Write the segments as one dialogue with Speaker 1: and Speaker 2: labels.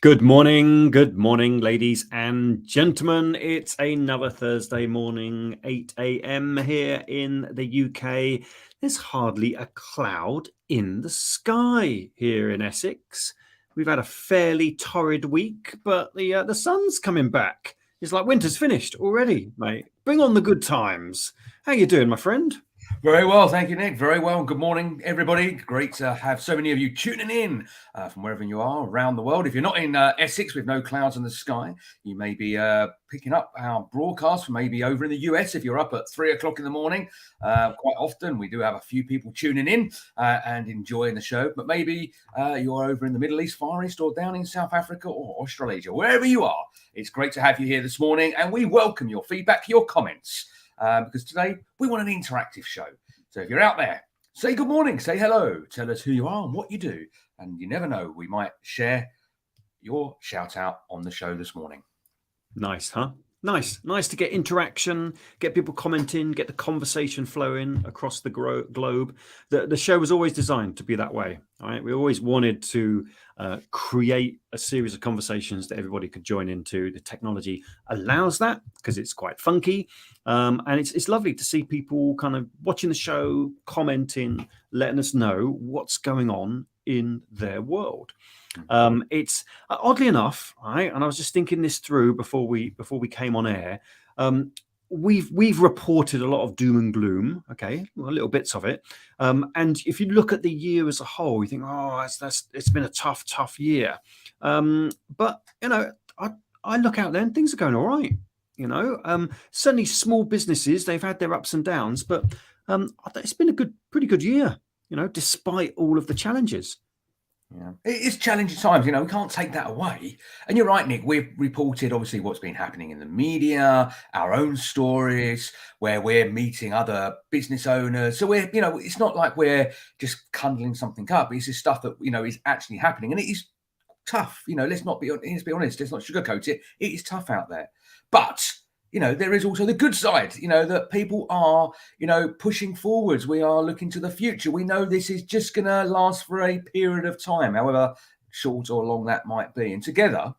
Speaker 1: Good morning, ladies and gentlemen. It's another Thursday morning, 8 a.m. here in the UK. There's hardly a cloud in the sky here in Essex. We've had a fairly torrid week, but the sun's coming back. It's like winter's finished already, mate. Bring on the good times. How you doing, my friend?
Speaker 2: Very well, thank you, Nick. Very well. Good morning, everybody. Great to have so many of you tuning in from wherever you are around the world. If you're not in Essex with no clouds in the sky, you may be picking up our broadcast from maybe over in the US if you're up at 3 o'clock in the morning. Quite often, we do have a few people tuning in and enjoying the show, but maybe you're over in the Middle East, Far East, or down in South Africa or Australasia. Wherever you are, it's great to have you here this morning, and we welcome your feedback, your comments. Because today we want an interactive show. So if you're out there, say good morning, say hello, tell us who you are and what you do. And you never know, we might share your shout out on the show this morning.
Speaker 1: Nice, huh? Nice to get interaction, get people commenting, get the conversation flowing across the globe. The show was always designed to be that way. All right, we always wanted to create a series of conversations that everybody could join into. The technology allows that because it's quite funky, and it's lovely to see people kind of watching the show, commenting, letting us know what's going on in their world. It's oddly enough, right? And I was just thinking this through before we came on air. We've reported a lot of doom and gloom, okay, well, little bits of it. And if you look at the year as a whole, you think, oh, it's been a tough year. But you know, I look out there and things are going all right. You know, certainly small businesses, they've had their ups and downs, but it's been a pretty good year. You know, despite all of the challenges.
Speaker 2: Yeah, it is challenging times, we can't take that away. And you're right, Nick, we've reported obviously what's been happening in the media, our own stories, where we're meeting other business owners. So we're, it's not like we're just cuddling something up. It's just stuff that, is actually happening. And it is tough, let's be honest, let's not sugarcoat it. It is tough out there. But there is also the good side, that people are, pushing forwards. We are looking to the future. We know this is just going to last for a period of time, however short or long that might be. And together,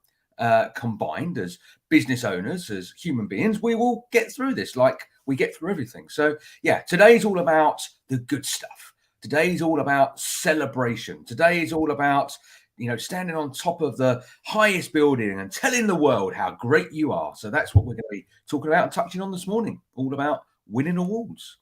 Speaker 2: combined as business owners, as human beings, we will get through this like we get through everything. So, yeah, today's all about the good stuff. Today's all about celebration. Today is all about standing on top of the highest building and telling the world how great you are. So that's what we're going to be talking about and touching on this morning, all about winning awards.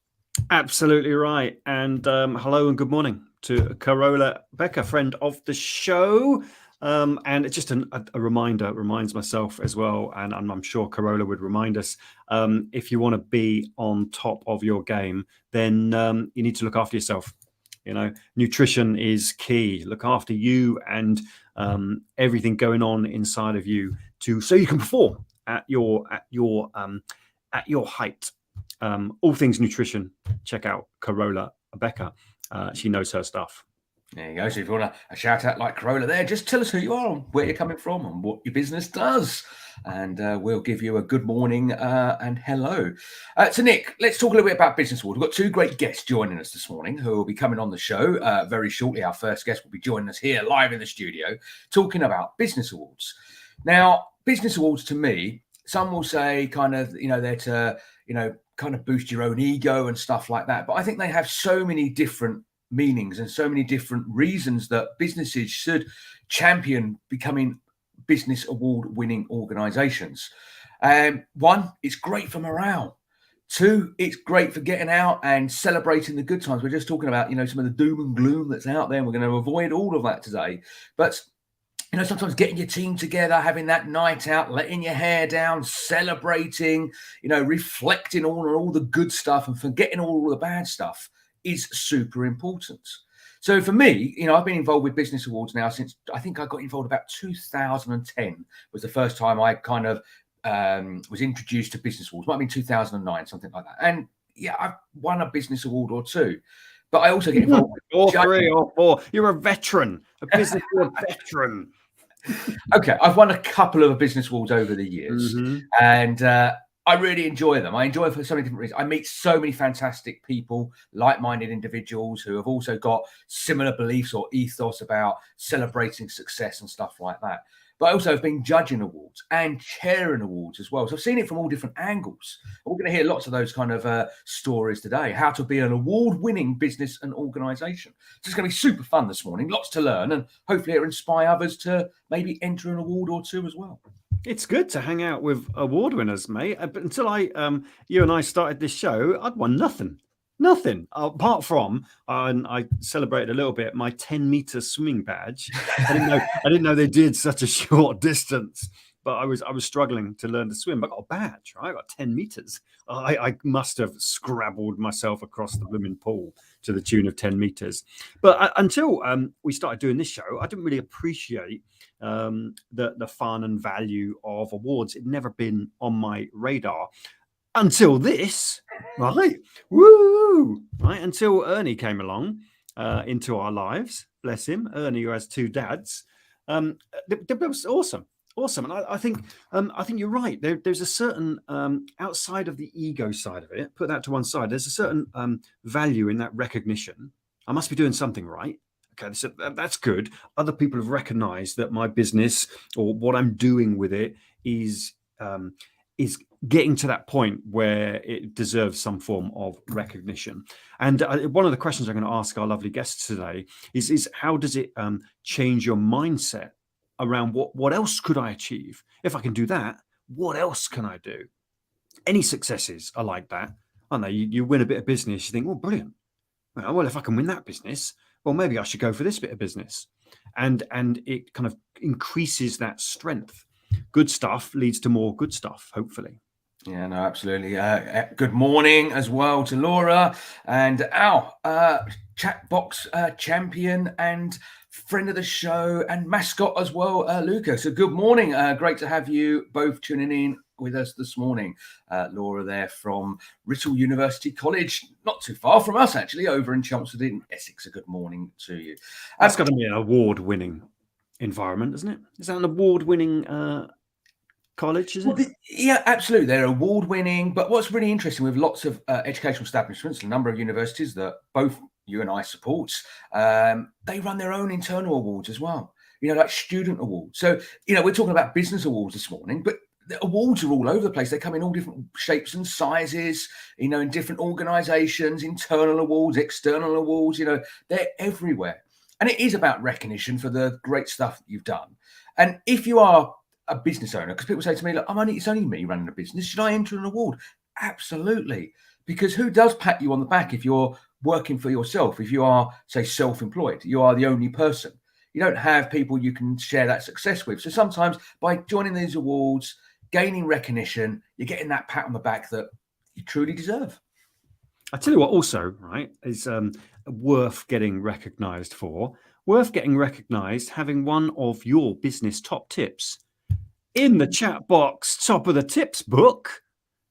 Speaker 1: Absolutely right. And hello and good morning to Carola Becker, friend of the show. And it's just a reminder, reminds myself as well, and I'm sure Carola would remind us, if you want to be on top of your game, then you need to look after yourself. Nutrition is key. Look after you and everything going on inside of you so you can perform at your height. All things nutrition. Check out Carola Becker. She knows her stuff.
Speaker 2: There you go. So if you want a shout out like Carola there, just tell us who you are, where you're coming from, and what your business does. And we'll give you a good morning and hello. So, Nick, let's talk a little bit about Business Awards. We've got two great guests joining us this morning who will be coming on the show very shortly. Our first guest will be joining us here live in the studio talking about Business Awards. Now, Business Awards to me, some will say kind of, they're to, kind of boost your own ego and stuff like that. But I think they have so many different meanings and so many different reasons that businesses should champion becoming business award winning organizations. One, it's great for morale. Two, it's great for getting out and celebrating the good times. We're just talking about, some of the doom and gloom that's out there, and we're going to avoid all of that today. But sometimes getting your team together, having that night out, letting your hair down, celebrating, reflecting on all the good stuff and forgetting all the bad stuff is super important. So for me, I've been involved with Business Awards now since I think I got involved about 2010 was the first time I kind of was introduced to Business Awards. Might have been 2009, something like that. And yeah, I've won a business award or two. But I also get involved with
Speaker 1: 3 or 4. You're a veteran, a business award veteran.
Speaker 2: Okay, I've won a couple of business awards over the years, and I really enjoy them. I enjoy it for so many different reasons. I meet so many fantastic people, like-minded individuals who have also got similar beliefs or ethos about celebrating success and stuff like that. but I also have been judging awards and chairing awards as well. So I've seen it from all different angles. And we're going to hear lots of those kind of stories today, how to be an award-winning business and organisation. So it's going to be super fun this morning, lots to learn, and hopefully it'll inspire others to maybe enter an award or two as well.
Speaker 1: It's good to hang out with award winners, mate. But until you and I started this show, I'd won nothing apart from I celebrated a little bit my 10-meter swimming badge. I didn't know they did such a short distance, but I was struggling to learn to swim. I got a badge, right? I got 10 meters. I must have scrabbled myself across the blooming pool to the tune of 10 meters. But until we started doing this show, I didn't really appreciate the fun and value of awards. It'd never been on my radar until this, right? Woo! Right, until Ernie came along into our lives. Bless him, Ernie, who has 2 dads. That was awesome. And I think you're right. There's a certain outside of the ego side of it. Put that to one side. There's a certain value in that recognition. I must be doing something right. Okay, so that's good. Other people have recognised that my business or what I'm doing with it is getting to that point where it deserves some form of recognition. And one of the questions I'm going to ask our lovely guests today is how does it change your mindset around what else could I achieve? If I can do that, what else can I do? Any successes are like that. I know you win a bit of business, you think, well, brilliant. Well, if I can win that business, well, maybe I should go for this bit of business. And it kind of increases that strength. Good stuff leads to more good stuff, hopefully.
Speaker 2: Yeah, no, absolutely. Good morning as well to Laura and our Chatbox champion and friend of the show and mascot as well, Luca. So good morning. Great to have you both tuning in with us this morning. Laura there from Writtle University College, not too far from us actually, over in Chelmsford in Essex. A good morning to you.
Speaker 1: That's got to be an award-winning environment, isn't it? Is that an award-winning college, is it?
Speaker 2: Yeah, absolutely. They're award-winning. But what's really interesting with lots of educational establishments, a number of universities that both you and I support, they run their own internal awards as well. Like student awards. So, we're talking about business awards this morning, but the awards are all over the place. They come in all different shapes and sizes, in different organizations, internal awards, external awards, they're everywhere. And it is about recognition for the great stuff that you've done. And if you are a business owner, because people say to me, look, it's only me running a business. Should I enter an award? Absolutely. Because who does pat you on the back if you're working for yourself? If you are, say, self-employed, you are the only person. You don't have people you can share that success with. So sometimes by joining these awards, gaining recognition, you're getting that pat on the back that you truly deserve.
Speaker 1: I tell you what also, right, is worth getting recognised for. Worth getting recognised having one of your business top tips in the Chatbox top of the tips book.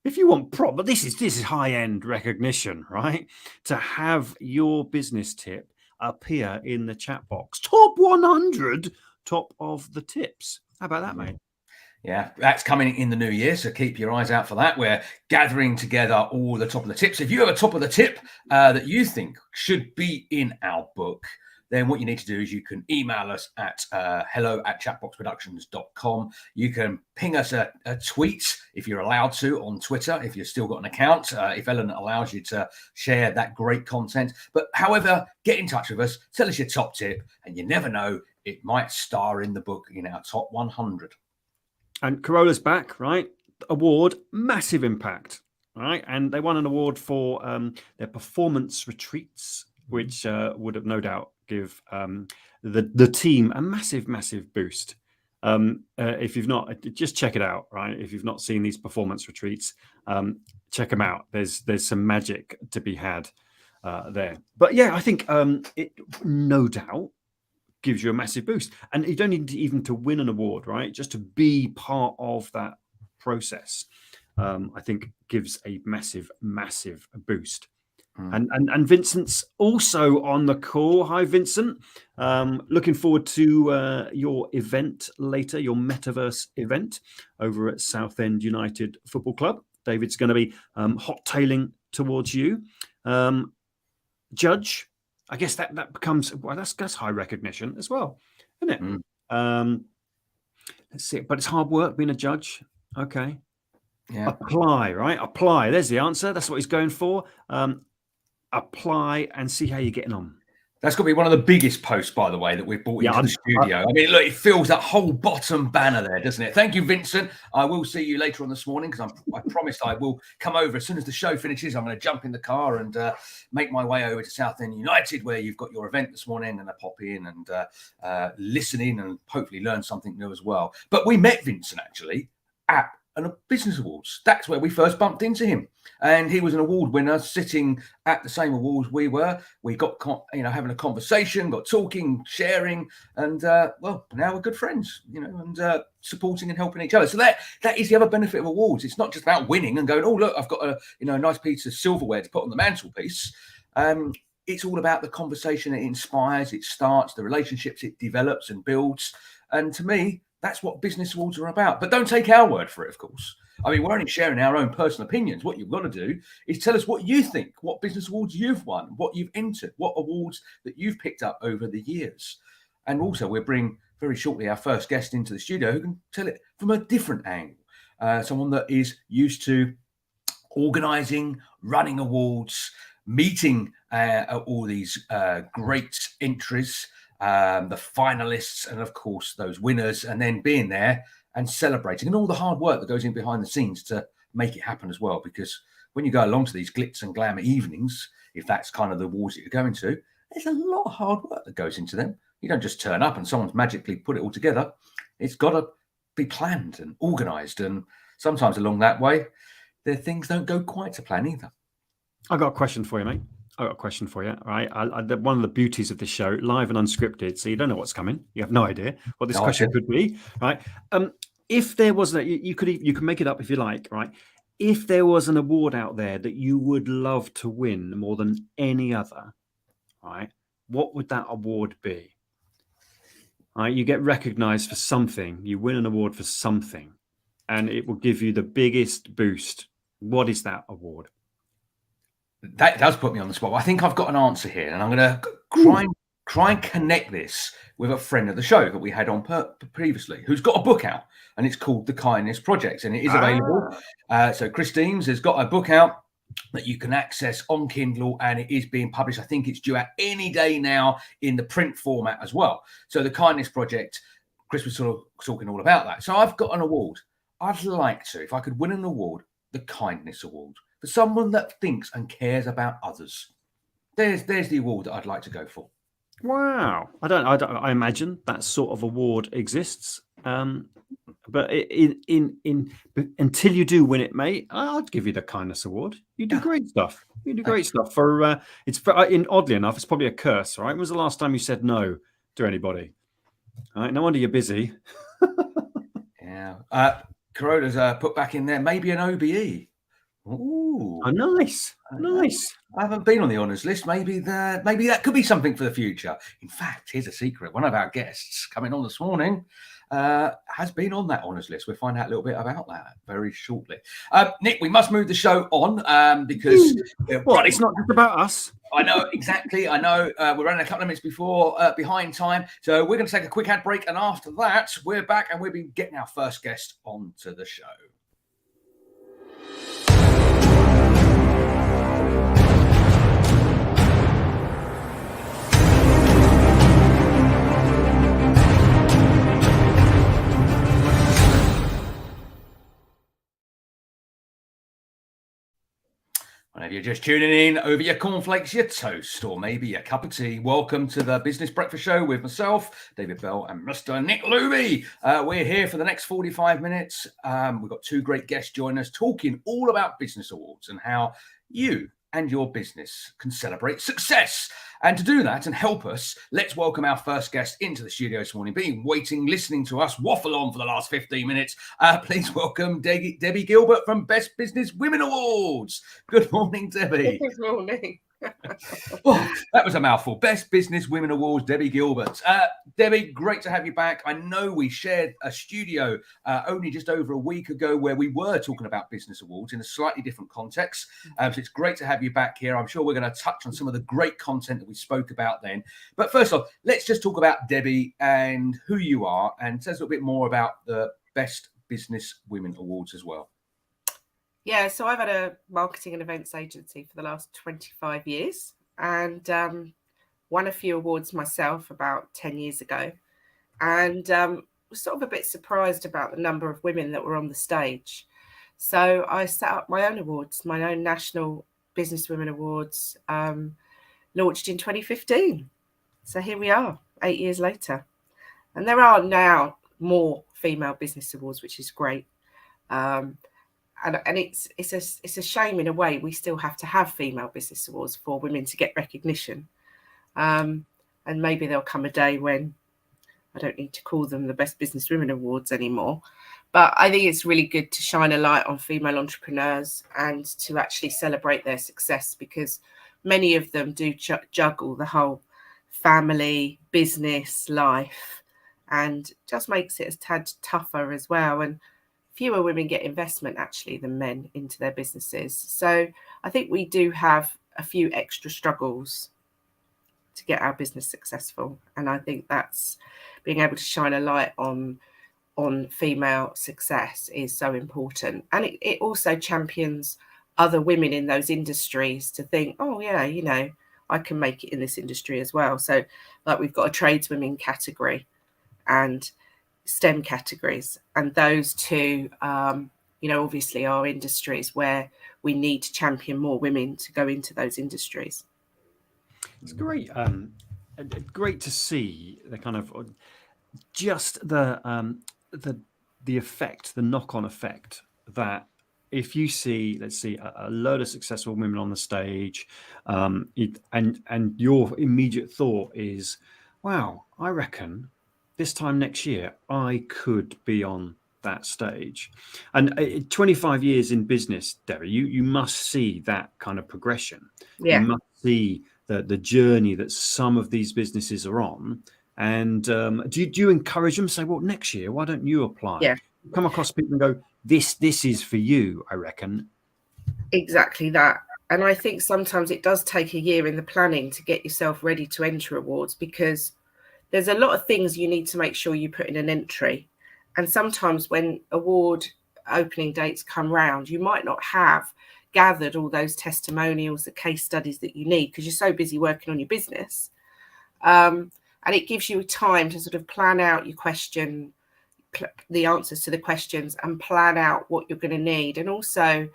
Speaker 1: If you want proper, this is high-end recognition, right? To have your business tip appear in the Chatbox. Top 100, top of the tips. How about that, mate?
Speaker 2: Yeah, that's coming in the new year, so keep your eyes out for that. We're gathering together all the top of the tips. If you have a top of the tip that you think should be in our book, then what you need to do is you can email us at hello@chatboxproductions.com. You can ping us a tweet if you're allowed to on Twitter, if you've still got an account, if Ellen allows you to share that great content. But however, get in touch with us, tell us your top tip, and you never know, it might star in the book in our top 100.
Speaker 1: And Corolla's back, right? Award, massive impact, right? And they won an award for their performance retreats, which would have no doubt give the team a massive boost. If you've not, just check it out, right? If you've not seen these performance retreats, check them out. There's some magic to be had there. But yeah, I think it no doubt gives you a massive boost, and you don't need even to win an award, right? Just to be part of that process, I think gives a massive boost. And Vincent's also on the call. Hi, Vincent. Looking forward to your event later, your metaverse event over at Southend United Football Club. David's going to be hot tailing towards you. Judge, I guess that becomes, well, that's high recognition as well, isn't it? Let's see. But it's hard work being a judge. Okay.
Speaker 2: Yeah.
Speaker 1: Apply, right? Apply. There's the answer. That's what he's going for. Apply and see how you're getting on.
Speaker 2: That's got to be one of the biggest posts, by the way, that we've brought into the studio. I mean, look, it fills that whole bottom banner there, doesn't it? Thank you, Vincent. I will see you later on this morning because I promised I will come over as soon as the show finishes. I'm going to jump in the car and make my way over to Southend United, where you've got your event this morning, and I pop in and listen in and hopefully learn something new as well. But we met Vincent actually at a business awards. That's where we first bumped into him, and he was an award winner sitting at the same awards we were. We got having a conversation, got talking, sharing, and well, now we're good friends, and supporting and helping each other. So that is the other benefit of awards. It's not just about winning and going, oh look, I've got a nice piece of silverware to put on the mantelpiece. It's all about the conversation it inspires, it starts, the relationships it develops and builds. And to me, that's what business awards are about. But don't take our word for it, of course. I mean, we're only sharing our own personal opinions. What you've got to do is tell us what you think, what business awards you've won, what you've entered, what awards that you've picked up over the years. And also, we'll bring very shortly our first guest into the studio who can tell it from a different angle. Someone that is used to organising, running awards, meeting all these great entries, the finalists, and of course those winners, and then being there and celebrating, and all the hard work that goes in behind the scenes to make it happen as well. Because when you go along to these glitz and glamour evenings, if that's kind of the awards that you're going to, there's a lot of hard work that goes into them. You don't just turn up and someone's magically put it all together. It's got to be planned and organised, and sometimes along that way, things don't go quite to plan either.
Speaker 1: I got a question for you, mate. I got a question for you. Right, one of the beauties of this show, live and unscripted, so you don't know what's coming. You have no idea what this question could be. Right? If there was you can make it up if you like. Right? If there was an award out there that you would love to win more than any other, right? What would that award be? Right? You get recognised for something. You win an award for something, and it will give you the biggest boost. What is that award?
Speaker 2: That does put me on the spot. I think I've got an answer here, and I'm going to try and connect this with a friend of the show that we had on previously, who's got a book out, and it's called The Kindness Project, and it is available. So Christine's has got a book out that you can access on Kindle, and it is being published. I think it's due out any day now in the print format as well. So The Kindness Project, Chris was sort of talking all about that. So I've got an award. I'd like to, if I could win an award, the Kindness Award, for someone that thinks and cares about others. There's the award that I'd like to go for.
Speaker 1: Wow. I imagine that sort of award exists. But until you do win it, mate, I'd give you the Kindness Award. You do great stuff. You do great stuff. Oddly enough, it's probably a curse, right? When was the last time you said no to anybody? All right, no wonder you're busy.
Speaker 2: Yeah. Corolla's put back in there, maybe an OBE. Ooh.
Speaker 1: Oh, nice. Nice.
Speaker 2: I haven't been on the honours list. Maybe that could be something for the future. In fact, here's a secret. One of our guests coming on this morning has been on that honours list. We'll find out a little bit about that very shortly. Nick, we must move the show on because...
Speaker 1: it's not just about us.
Speaker 2: I know, exactly. I know we're running a couple of minutes behind time. So we're going to take a quick ad break. And after that, we're back and we'll be getting our first guest onto the show. Whenever you're just tuning in over your cornflakes, your toast, or maybe your cup of tea, welcome to the Business Breakfast Show with myself, David Bell, and Mr. Nick Luby. We're here for the next 45 minutes. We've got two great guests joining us talking all about business awards and how you and your business can celebrate success. And to do that and help us, let's welcome our first guest into the studio this morning, been waiting, listening to us waffle on for the last 15 minutes. Please welcome Debbie Gilbert from Best Business Women Awards. Good morning, Debbie.
Speaker 3: Good morning.
Speaker 2: Oh, that was a mouthful. Best Business Women Awards, Debbie Gilbert. Debbie, great to have you back. I know we shared a studio only just over a week ago where we were talking about business awards in a slightly different context. So it's great to have you back here. I'm sure we're going to touch on some of the great content that we spoke about then. But first off, let's just talk about Debbie and who you are, and tell us a little bit more about the Best Business Women Awards as well.
Speaker 3: Yeah, so I've had a marketing and events agency for the last 25 years and won a few awards myself about 10 years ago. And was sort of a bit surprised about the number of women that were on the stage. So I set up my own awards, my own National Business Women Awards, launched in 2015. So here we are, 8 years later. And there are now more female business awards, which is great. And it's a shame in a way we still have to have female business awards for women to get recognition. And maybe there'll come a day when I don't need to call them the Best Business Women Awards anymore. But I think it's really good to shine a light on female entrepreneurs and to actually celebrate their success, because many of them do juggle the whole family, business, life, and just makes it a tad tougher as well. And fewer women get investment actually than men into their businesses. So I think we do have a few extra struggles to get our business successful. And I think that's being able to shine a light on female success is so important. And it also champions other women in those industries to think, oh yeah, you know, I can make it in this industry as well. So like we've got a tradeswomen category and STEM categories, and those two, you know, obviously are industries where we need to champion more women to go into those industries.
Speaker 1: It's great, great to see the kind of just the effect, the knock-on effect that if you see, let's see, a load of successful women on the stage, and your immediate thought is, wow, I reckon this time next year I could be on that stage. And 25 years in business, Debbie, you must see that kind of progression.
Speaker 3: Yeah.
Speaker 1: You must see the journey that some of these businesses are on. And do you encourage them? Say, well, next year, why don't you apply?
Speaker 3: Yeah.
Speaker 1: Come across people and go, this is for you, I reckon.
Speaker 3: Exactly that. And I think sometimes it does take a year in the planning to get yourself ready to enter awards, because there's a lot of things you need to make sure you put in an entry. And sometimes when award opening dates come round, you might not have gathered all those testimonials, the case studies that you need, because you're so busy working on your business. And it gives you time to sort of plan out your question, the answers to the questions, and plan out what you're going to need. And also,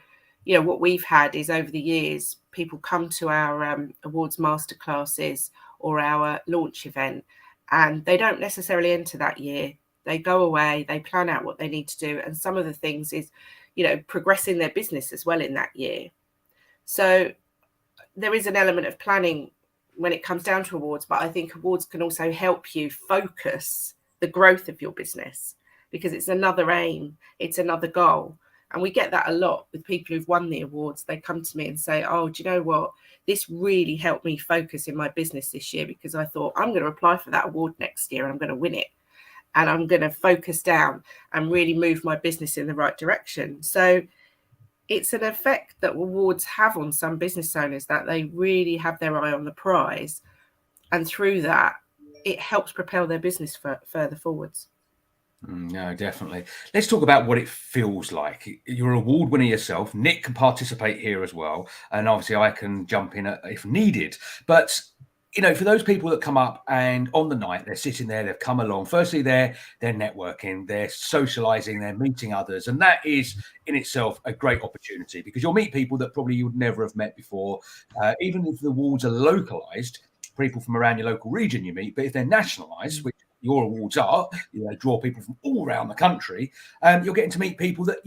Speaker 3: you know, what we've had is over the years, people come to our awards masterclasses or our launch event, and they don't necessarily enter that year. They go away, they plan out what they need to do. And some of the things is, you know, progressing their business as well in that year. So there is an element of planning when it comes down to awards, but I think awards can also help you focus the growth of your business, because it's another aim, it's another goal. And we get that a lot with people who've won the awards. They come to me and say, oh, do you know what? This really helped me focus in my business this year, because I thought I'm going to apply for that award next year and I'm going to win it. And I'm going to focus down and really move my business in the right direction. So it's an effect that awards have on some business owners, that they really have their eye on the prize. And through that, it helps propel their business further forwards.
Speaker 2: No, definitely. Let's talk about what it feels like. You're an award winner yourself. Nick can participate here as well. And obviously I can jump in if needed. But, you know, for those people that come up and on the night, they're sitting there, they've come along. Firstly, they're networking, they're socializing, they're meeting others. And that is in itself a great opportunity, because you'll meet people that probably you would never have met before. Even if the awards are localized, people from around your local region you meet. But if they're nationalized, which your awards are, you know, draw people from all around the country, you're getting to meet people that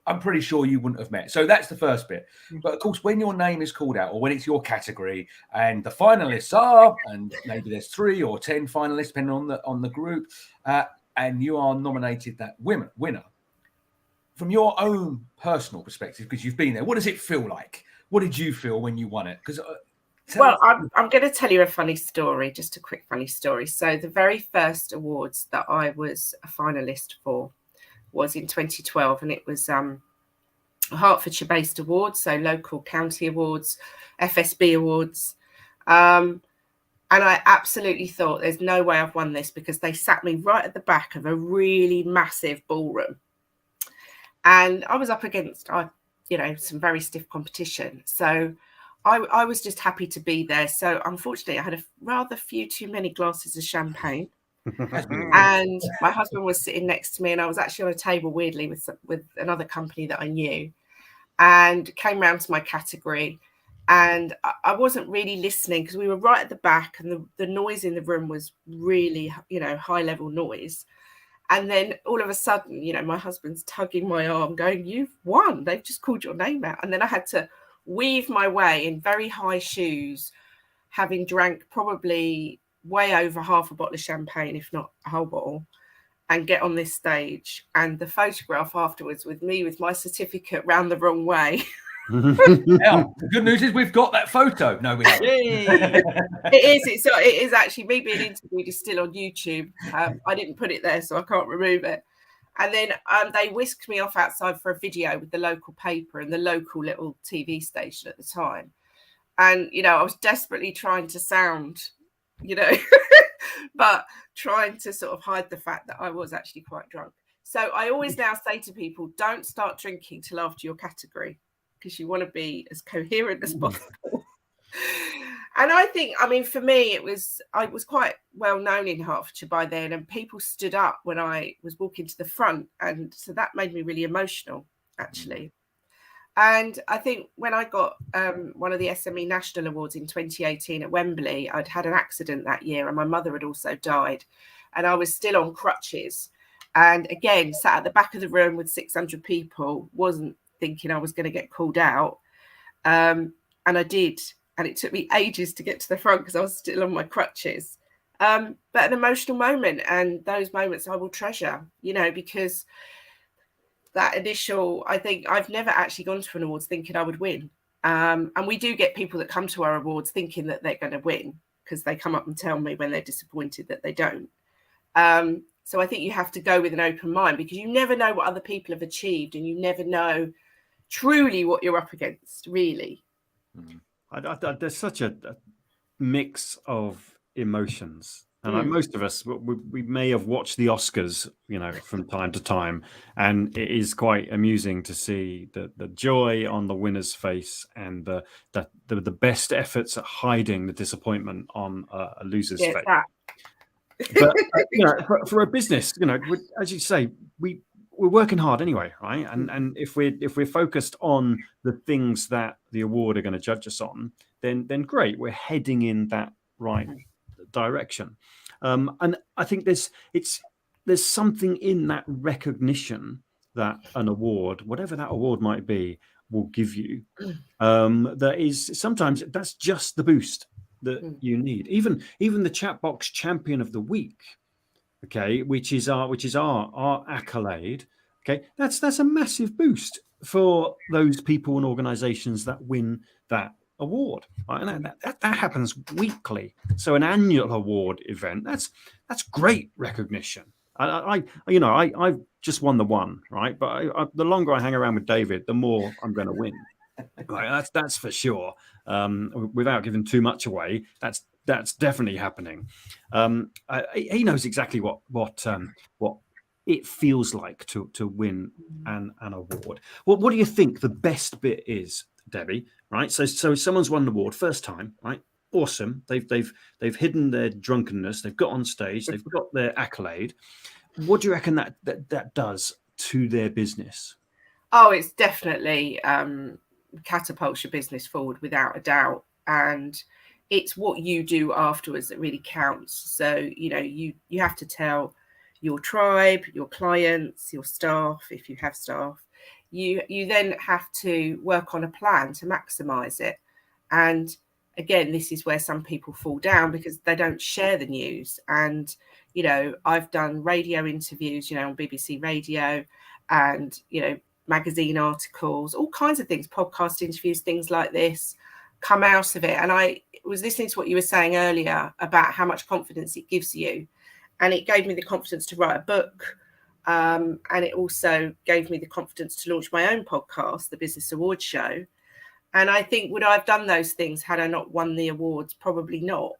Speaker 2: I'm pretty sure you wouldn't have met. So that's the first bit. But of course, when your name is called out, or when it's your category and the finalists are, and maybe there's 3 or 10 finalists depending on the group, and you are nominated that winner, from your own personal perspective, because you've been there, what does it feel like? What did you feel when you won it? Because
Speaker 3: Well, I'm going to tell you a funny story, just a quick funny story. So the very first awards that I was a finalist for was in 2012, and it was Hertfordshire-based awards, so local county awards, FSB awards. And I absolutely thought there's no way I've won this, because they sat me right at the back of a really massive ballroom. And I was up against, some very stiff competition. So I was just happy to be there. So unfortunately, I had a rather few too many glasses of champagne. And my husband was sitting next to me, and I was actually on a table, weirdly, with another company that I knew, and came round to my category. And I wasn't really listening, because we were right at the back, and the noise in the room was really, high level noise. And then all of a sudden, my husband's tugging my arm going, "You've won. They've just called your name out." And then I had to weave my way in very high shoes, having drank probably way over half a bottle of champagne, if not a whole bottle, and get on this stage. And the photograph afterwards with me with my certificate round the wrong way.
Speaker 2: Now, the good news is we've got that photo. No, we haven't.
Speaker 3: It is actually, me being interviewed is still on YouTube. I didn't put it there, so I can't remove it. And then they whisked me off outside for a video with the local paper and the local little TV station at the time. And, I was desperately trying to sound, but trying to sort of hide the fact that I was actually quite drunk. So I always now say to people, don't start drinking till after your category, because you want to be as coherent as possible. And I think, for me, I was quite well known in Hertfordshire by then, and people stood up when I was walking to the front. And so that made me really emotional, actually. And I think when I got one of the SME National Awards in 2018 at Wembley, I'd had an accident that year, and my mother had also died. And I was still on crutches. And again, sat at the back of the room with 600 people, wasn't thinking I was going to get called out. And I did. And it took me ages to get to the front, because I was still on my crutches. But an emotional moment, and those moments I will treasure, because that initial, I think I've never actually gone to an awards thinking I would win. And we do get people that come to our awards thinking that they're going to win, because they come up and tell me when they're disappointed that they don't. So I think you have to go with an open mind, because you never know what other people have achieved, and you never know truly what you're up against, really.
Speaker 1: There's such a mix of emotions, and most of us, we may have watched the Oscars, from time to time, and it is quite amusing to see the joy on the winner's face, and the best efforts at hiding the disappointment on a loser's face. But for a business, as you say, we're working hard anyway, right? And if we're focused on the things that the award are going to judge us on, then great, we're heading in that right direction. And I think there's something in that recognition that an award, whatever that award might be, will give you. That is, sometimes that's just the boost that you need. Even the Chatbox Champion of the Week, okay, which is our accolade. Okay, that's a massive boost for those people and organisations that win that award. Right? And that happens weekly. So an annual award event, that's great recognition. I've just won the one, right? But the longer I hang around with David, the more I'm going to win. Right, that's for sure. Without giving too much away, that's definitely happening. He knows exactly what it feels like to win an award. What do you think the best bit is, Debbie? Right. So someone's won an award first time, right? Awesome. They've hidden their drunkenness. They've got on stage. They've got their accolade. What do you reckon that does to their business?
Speaker 3: Oh, it's definitely catapults your business forward without a doubt. And it's what you do afterwards that really counts. So, you have to tell your tribe, your clients, your staff, if you have staff, you then have to work on a plan to maximize it. And again, this is where some people fall down, because they don't share the news. And, I've done radio interviews, on BBC Radio, and, magazine articles, all kinds of things, podcast interviews, things like this. come out of it. And I was listening to what you were saying earlier about how much confidence it gives you. And it gave me the confidence to write a book. And it also gave me the confidence to launch my own podcast, the Business Awards Show. And I think, would I have done those things had I not won the awards? Probably not.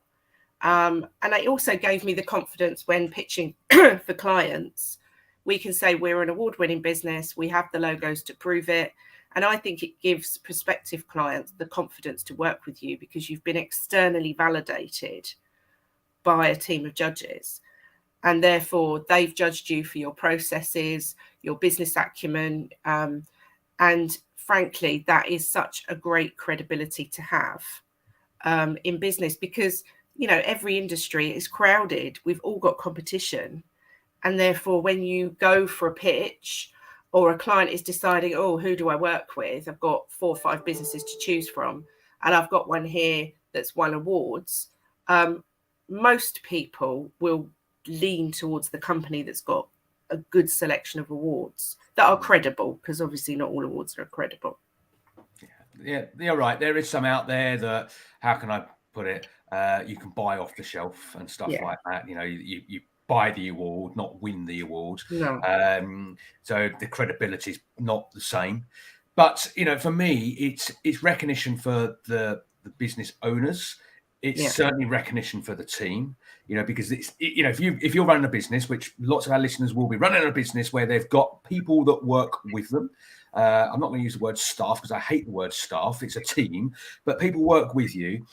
Speaker 3: And it also gave me the confidence when pitching for clients. We can say we're an award-winning business. We have the logos to prove it. And I think it gives prospective clients the confidence to work with you because you've been externally validated by a team of judges. And therefore, they've judged you for your processes, your business acumen. And frankly, that is such a great credibility to have in business because, you know, every industry is crowded. We've all got competition. And therefore, when you go for a pitch or a client is deciding, oh, who do I work with? I've got 4 or 5 businesses to choose from. And I've got one here that's won awards. Most people will lean towards the company that's got a good selection of awards that are credible, because obviously not all awards are credible.
Speaker 2: Yeah, you're right. There is some out there that, how can I put it? You can buy off the shelf and stuff like that. You know, you buy the award, not win the award.
Speaker 3: No.
Speaker 2: So the credibility is not the same. But, you know, for me, it's recognition for the business owners. It's certainly recognition for the team, you know, because it's, you know, if you're running a business, which lots of our listeners will be running a business where they've got people that work with them. I'm not going to use the word staff because I hate the word staff. It's a team, but people work with you.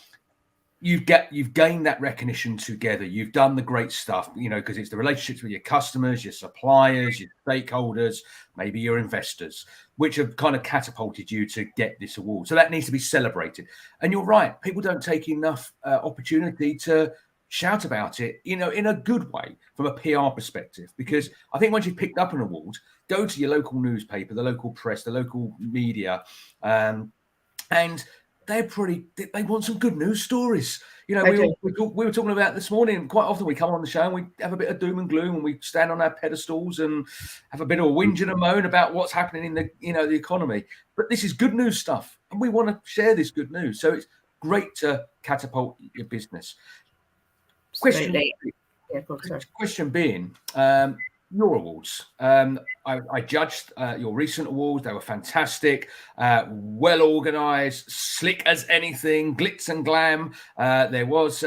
Speaker 2: You've gained that recognition together. You've done the great stuff, you know, because it's the relationships with your customers, your suppliers, your stakeholders, maybe your investors, which have kind of catapulted you to get this award. So that needs to be celebrated. And you're right. People don't take enough opportunity to shout about it, you know, in a good way from a PR perspective, because I think once you've picked up an award, go to your local newspaper, the local press, the local media, and they want some good news stories. You know, we were talking about this morning, quite often we come on the show and we have a bit of doom and gloom and we stand on our pedestals and have a bit of a whinge and a moan about what's happening in the, you know, the economy. But this is good news stuff and we want to share this good news. So it's great to catapult your business. Question being, your awards. I judged your recent awards. They were fantastic, well organized, slick as anything, glitz and glam. There was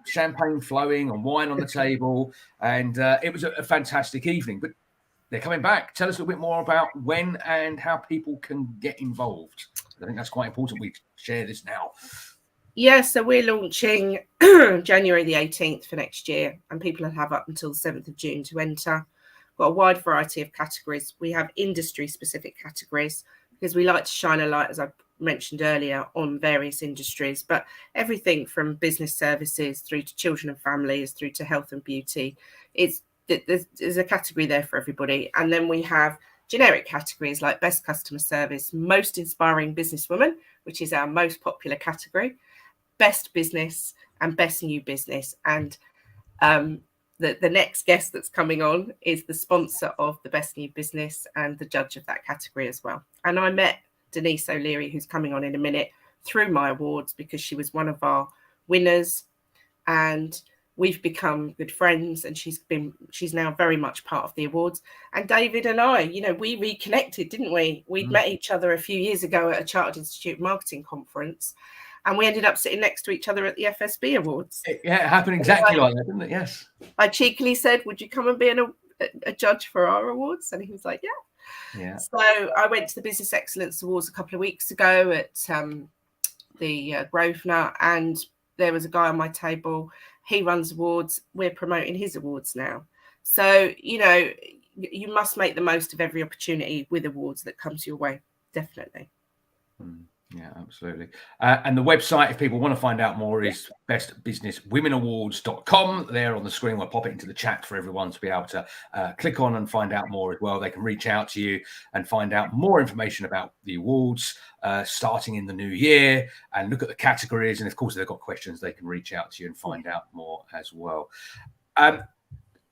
Speaker 2: champagne flowing and wine on the table, and it was a fantastic evening. But they're coming back. Tell us a little bit more about when and how people can get involved. I think that's quite important. We share this now.
Speaker 3: Yeah, so we're launching January the 18th for next year, and people have up until the 7th of June to enter. Got a wide variety of categories. We have industry-specific categories because we like to shine a light, as I mentioned earlier, on various industries, but everything from business services through to children and families, through to health and beauty. There's a category there for everybody. And then we have generic categories like best customer service, most inspiring businesswoman, which is our most popular category, best business, and best new business. And the next guest that's coming on is the sponsor of the best new business and the judge of that category as well. And I met Denise O'Leary, who's coming on in a minute, through my awards because she was one of our winners, and we've become good friends, and she's now very much part of the awards. And David and I, you know, we reconnected, didn't we? We'd met each other a few years ago at a Chartered Institute Marketing conference, and we ended up sitting next to each other at the FSB Awards.
Speaker 2: Yeah, it happened exactly like that, didn't it? Yes.
Speaker 3: I cheekily said, would you come and be a judge for our awards? And he was like, yeah. So I went to the Business Excellence Awards a couple of weeks ago at the Grosvenor, and there was a guy on my table. He runs awards. We're promoting his awards now. So, you know, you must make the most of every opportunity with awards that comes your way. Definitely.
Speaker 2: Yeah, absolutely. And the website, if people want to find out more, is bestbusinesswomenawards.com. There on the screen, we'll pop it into the chat for everyone to be able to click on and find out more as well. They can reach out to you and find out more information about the awards starting in the new year and look at the categories. And of course, if they've got questions, they can reach out to you and find out more as well.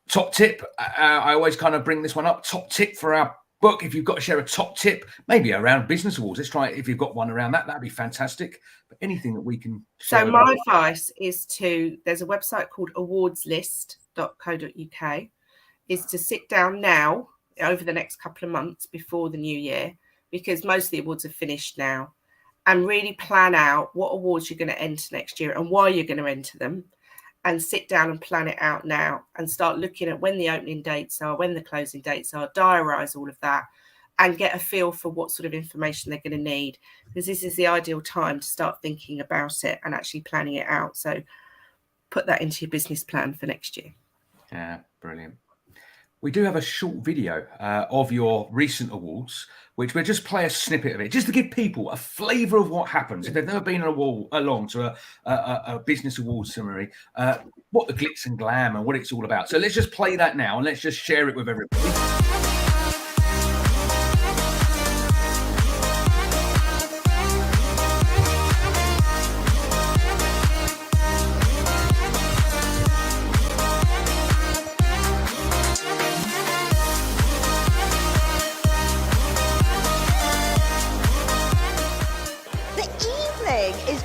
Speaker 2: Top tip, I always kind of bring this one up. Top tip for our book. If you've got to share a top tip, maybe around business awards, let's try it. If you've got one around that, that'd be fantastic. But anything that we can share.
Speaker 3: So my advice is there's a website called awardslist.co.uk, is to sit down now over the next couple of months before the new year, because most of the awards are finished now, and really plan out what awards you're going to enter next year and why you're going to enter them, and sit down and plan it out now and start looking at when the opening dates are, when the closing dates are, diarise all of that and get a feel for what sort of information they're going to need, because this is the ideal time to start thinking about it and actually planning it out. So put that into your business plan for next year.
Speaker 2: Yeah, brilliant. We do have a short video of your recent awards, which we'll just play a snippet of it, just to give people a flavour of what happens if they've never been along to a business awards ceremony, what the glitz and glam and what it's all about. So let's just play that now and let's just share it with everybody.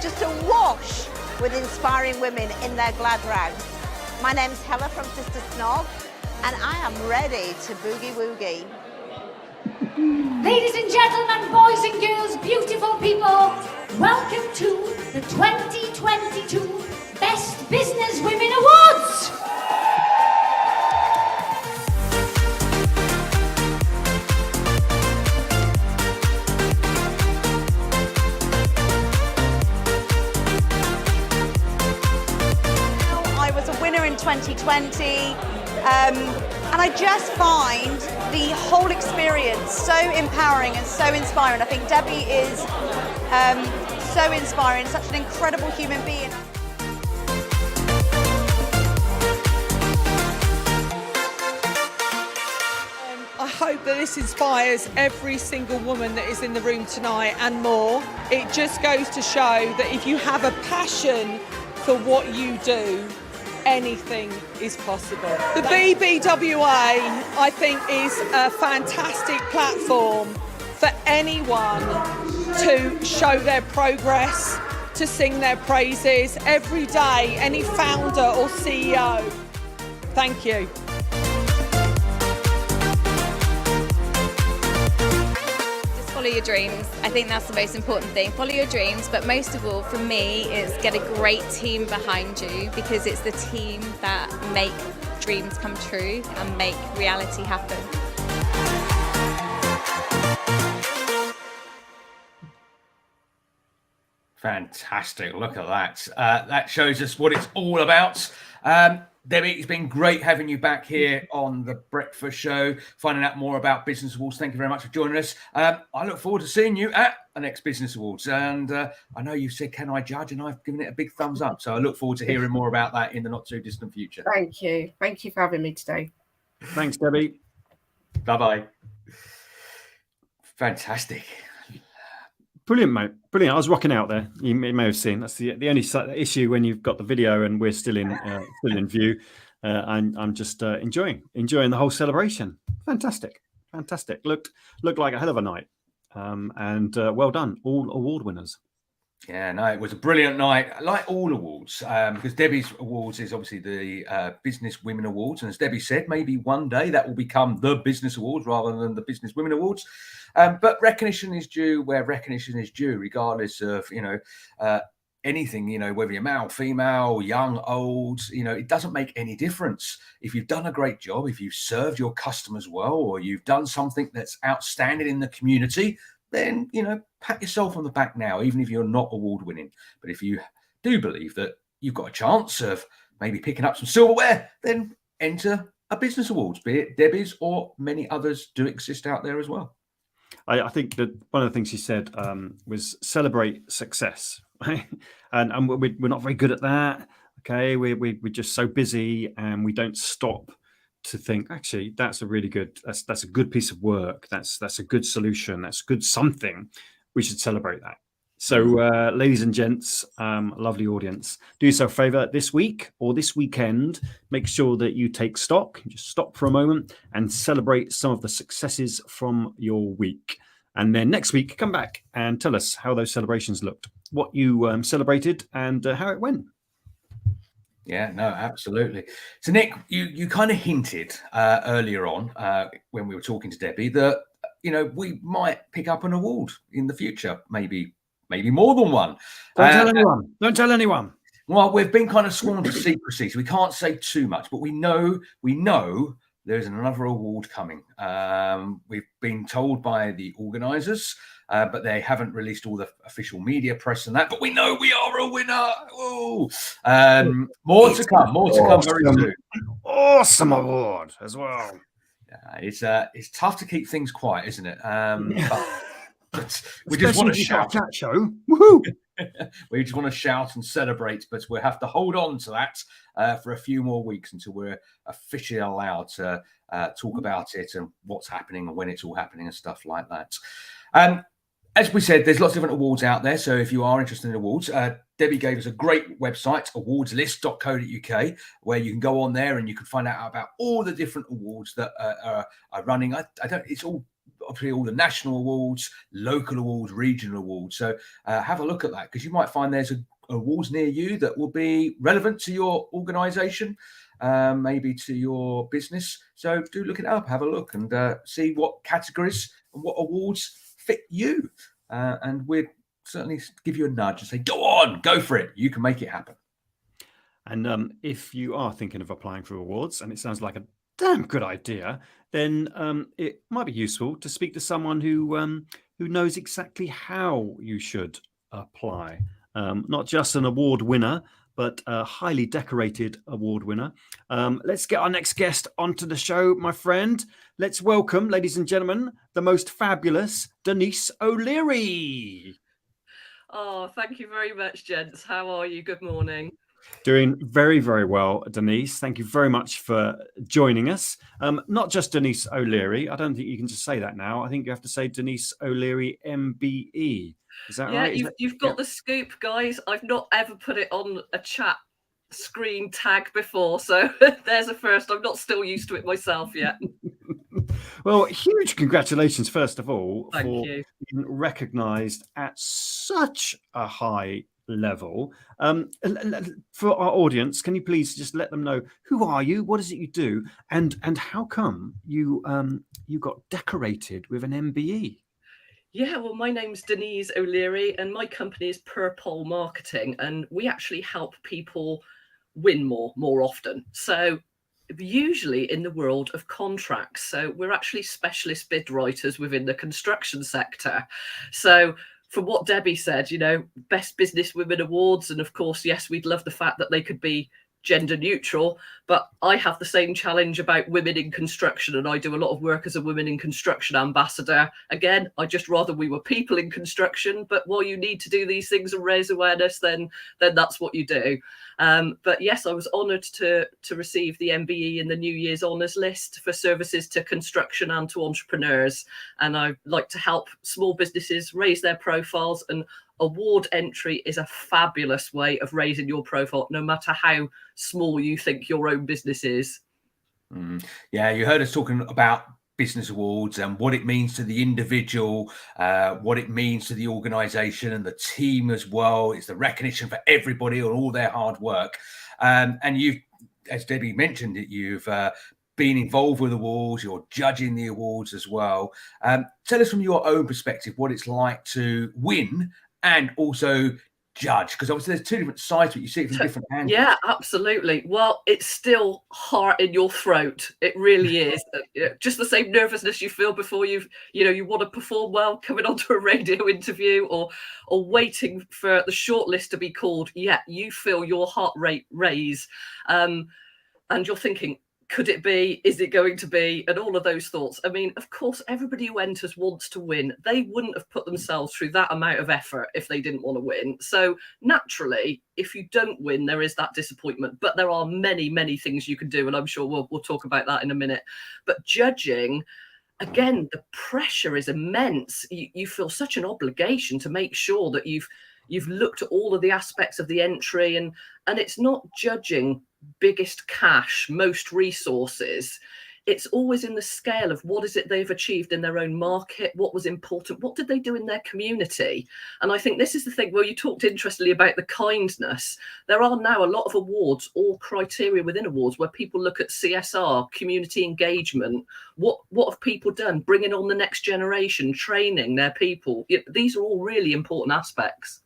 Speaker 4: Just awash with inspiring women in their glad rags. My name's Hella from Sister Snog, and I am ready to boogie woogie.
Speaker 5: Ladies and gentlemen, boys and girls, beautiful people, welcome to the 2022 Best Business Women Awards.
Speaker 4: In 2020, and I just find the whole experience so empowering and so inspiring. I think Debbie is so inspiring, such an incredible human being.
Speaker 6: I hope that this inspires every single woman that is in the room tonight and more. It just goes to show that if you have a passion for what you do, anything is possible. The BBWA, I think, is a fantastic platform for anyone to show their progress, to sing their praises every day, any founder or CEO. Thank you.
Speaker 7: Follow your dreams. I think that's the most important thing. Follow your dreams, but most of all for me is get a great team behind you, because it's the team that make dreams come true and make reality happen.
Speaker 2: Fantastic. Look at that. That shows us what it's all about. Debbie, it's been great having you back here on the Breakfast Show, finding out more about Business Awards. Thank you very much for joining us. I look forward to seeing you at the next Business Awards. And I know you said, can I judge? And I've given it a big thumbs up. So I look forward to hearing more about that in the not too distant future.
Speaker 3: Thank you. Thank you for having me today.
Speaker 1: Thanks, Debbie.
Speaker 2: Bye-bye. Fantastic.
Speaker 1: Brilliant, mate. Brilliant. I was rocking out there. You may have seen. That's the only issue when you've got the video and we're still in view. I'm just enjoying the whole celebration. Fantastic. Looked like a hell of a night. And well done, all award winners.
Speaker 2: Yeah, no, it was a brilliant night, like all awards, because Debbie's awards is obviously the Business Women Awards. And as Debbie said, maybe one day that will become the Business Awards rather than the Business Women Awards. But recognition is due where recognition is due, regardless of, anything, whether you're male, female, young, old, it doesn't make any difference. If you've done a great job, if you've served your customers well, or you've done something that's outstanding in the community, then, pat yourself on the back now, even if you're not award winning. But if you do believe that you've got a chance of maybe picking up some silverware, then enter a business awards, be it Debbie's or many others do exist out there as well.
Speaker 1: I think that one of the things she said was celebrate success, right? And we're not very good at that. Okay, we're just so busy and we don't stop to think, actually, that's a really good, that's a good piece of work. That's a good solution. That's good something. We should celebrate that. So, ladies and gents, lovely audience, do yourself a favor this week or this weekend. Make sure that you take stock, just stop for a moment and celebrate some of the successes from your week. And then next week, come back and tell us how those celebrations looked, what you celebrated and how it went.
Speaker 2: Yeah, no, absolutely. So, Nick, you kind of hinted earlier on when we were talking to Debbie that, we might pick up an award in the future, maybe more than one.
Speaker 1: Don't tell anyone. Don't tell anyone.
Speaker 2: Well, we've been kind of sworn to secrecy, so we can't say too much, but we know there's another award coming. We've been told by the organisers, but they haven't released all the official media press and that, but we know we are a winner. Ooh. More to come very soon.
Speaker 1: Awesome award as well.
Speaker 2: It's tough to keep things quiet, isn't it? But we
Speaker 1: Especially
Speaker 2: just want
Speaker 1: if
Speaker 2: to
Speaker 1: you've got a
Speaker 2: shout.
Speaker 1: chat show. Woohoo!
Speaker 2: We just want to shout and celebrate, but we'll have to hold on to that for a few more weeks until we're officially allowed to talk about it and what's happening and when it's all happening and stuff like that. As we said, there's lots of different awards out there. So if you are interested in awards, Debbie gave us a great website, awardslist.co.uk, where you can go on there and you can find out about all the different awards that are running. It's all obviously all the national awards, local awards, regional awards. So have a look at that, because you might find there's awards near you that will be relevant to your organisation, maybe to your business. So do look it up, have a look and see what categories and what awards fit you. And we'd certainly give you a nudge and say, go on, go for it. You can make it happen.
Speaker 1: And if you are thinking of applying for awards and it sounds like a damn good idea, then it might be useful to speak to someone who knows exactly how you should apply. Not just an award winner, but a highly decorated award winner. Let's get our next guest onto the show, my friend. Let's welcome, ladies and gentlemen, the most fabulous Denise O'Leary.
Speaker 8: Oh, thank you very much, gents. How are you? Good morning.
Speaker 1: Doing very, very well, Denise. Thank you very much for joining us. Not just Denise O'Leary. I don't think you can just say that now. I think you have to say Denise O'Leary MBE. Is that right?
Speaker 8: You've got the scoop, guys. I've not ever put it on a chat screen tag before, so there's a first. I'm not still used to it myself yet.
Speaker 1: Well, huge congratulations, first of all,
Speaker 8: Thank
Speaker 1: for
Speaker 8: you.
Speaker 1: being recognised at such a high level. For our audience, can you please just let them know, who are you, what is it you do, and how come you got decorated with an MBE?
Speaker 8: Yeah, well, my name's Denise O'Leary and my company is Purpol Marketing, and we actually help people win more often. So usually in the world of contracts. So we're actually specialist bid writers within the construction sector. So from what Debbie said, Best Business Women Awards. And of course, yes, we'd love the fact that they could be gender neutral, but I have the same challenge about women in construction, and I do a lot of work as a women in construction ambassador. Again, I just rather we were people in construction, but while you need to do these things and raise awareness, then that's what you do. But yes, I was honoured to receive the MBE in the New Year's Honours List for services to construction and to entrepreneurs, and I like to help small businesses raise their profiles, and award entry is a fabulous way of raising your profile, no matter how small you think your own business is.
Speaker 2: Yeah, you heard us talking about business awards and what it means to the individual, what it means to the organization and the team as well. It's the recognition for everybody on all their hard work. And you've, as Debbie mentioned, you've been involved with awards, you're judging the awards as well. Tell us from your own perspective what it's like to win and also judge, because obviously there's two different sides to it. You see it from different angles.
Speaker 8: Yeah, absolutely. Well, it's still heart in your throat. It really is. Just the same nervousness you feel before you want to perform well, coming onto a radio interview or waiting for the shortlist to be called. Yeah, you feel your heart rate raise, and you're thinking, could it be? Is it going to be? And all of those thoughts. I mean, of course, everybody who enters wants to win. They wouldn't have put themselves through that amount of effort if they didn't want to win. So naturally, if you don't win, there is that disappointment. But there are many, many things you can do. And I'm sure we'll talk about that in a minute. But judging, again, the pressure is immense. You feel such an obligation to make sure that you've looked at all of the aspects of the entry, and it's not judging biggest cash, most resources. It's always in the scale of what is it they've achieved in their own market, what was important, what did they do in their community. And I think this is the thing where you talked interestingly about the kindness. There are now a lot of awards or criteria within awards where people look at CSR, community engagement. What have people done? Bringing on the next generation, training their people. These are all really important aspects.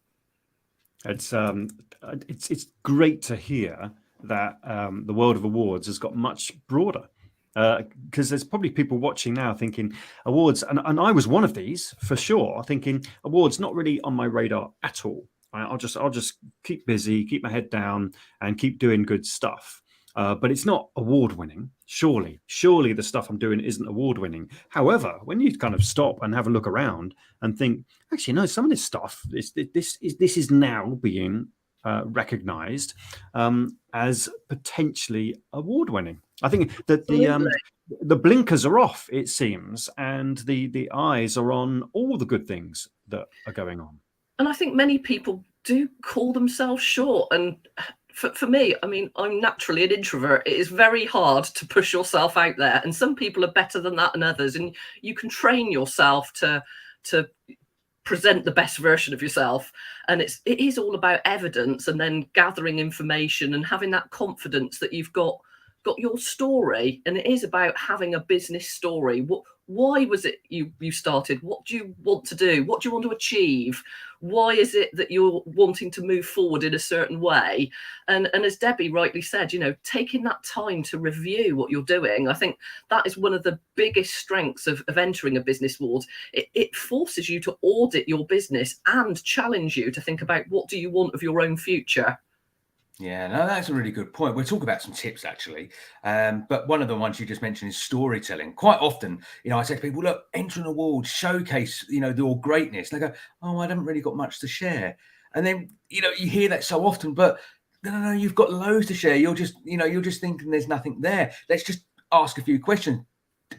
Speaker 1: It's great to hear that the world of awards has got much broader, because there's probably people watching now thinking awards, and I was one of these for sure, thinking awards not really on my radar at all. I'll just keep busy, keep my head down, and keep doing good stuff. But it's not award winning. Surely the stuff I'm doing isn't award winning. However, when you kind of stop and have a look around and think, actually, no, some of this stuff, this is now being recognized as potentially award winning. I think that the blinkers are off, it seems, and the eyes are on all the good things that are going on.
Speaker 8: And I think many people do call themselves short. And for me, I mean, I'm naturally an introvert. It is very hard to push yourself out there. And some people are better than that than others. And you can train yourself to present the best version of yourself. And it is all about evidence, and then gathering information and having that confidence that you've got your story. And it is about having a business story. Why was it you started? What do you want to do? What do you want to achieve? Why is it that you're wanting to move forward in a certain way? And as Debbie rightly said, taking that time to review what you're doing, I think that is one of the biggest strengths of entering a business award. It forces you to audit your business and challenge you to think about what do you want of your own future.
Speaker 2: Yeah, no, that's a really good point. We'll talk about some tips actually. But one of the ones you just mentioned is storytelling. Quite often, I say to people, look, enter an award, showcase, your greatness. And they go, oh, I haven't really got much to share. And then, you hear that so often, but no, you've got loads to share. You're just thinking there's nothing there. Let's just ask a few questions,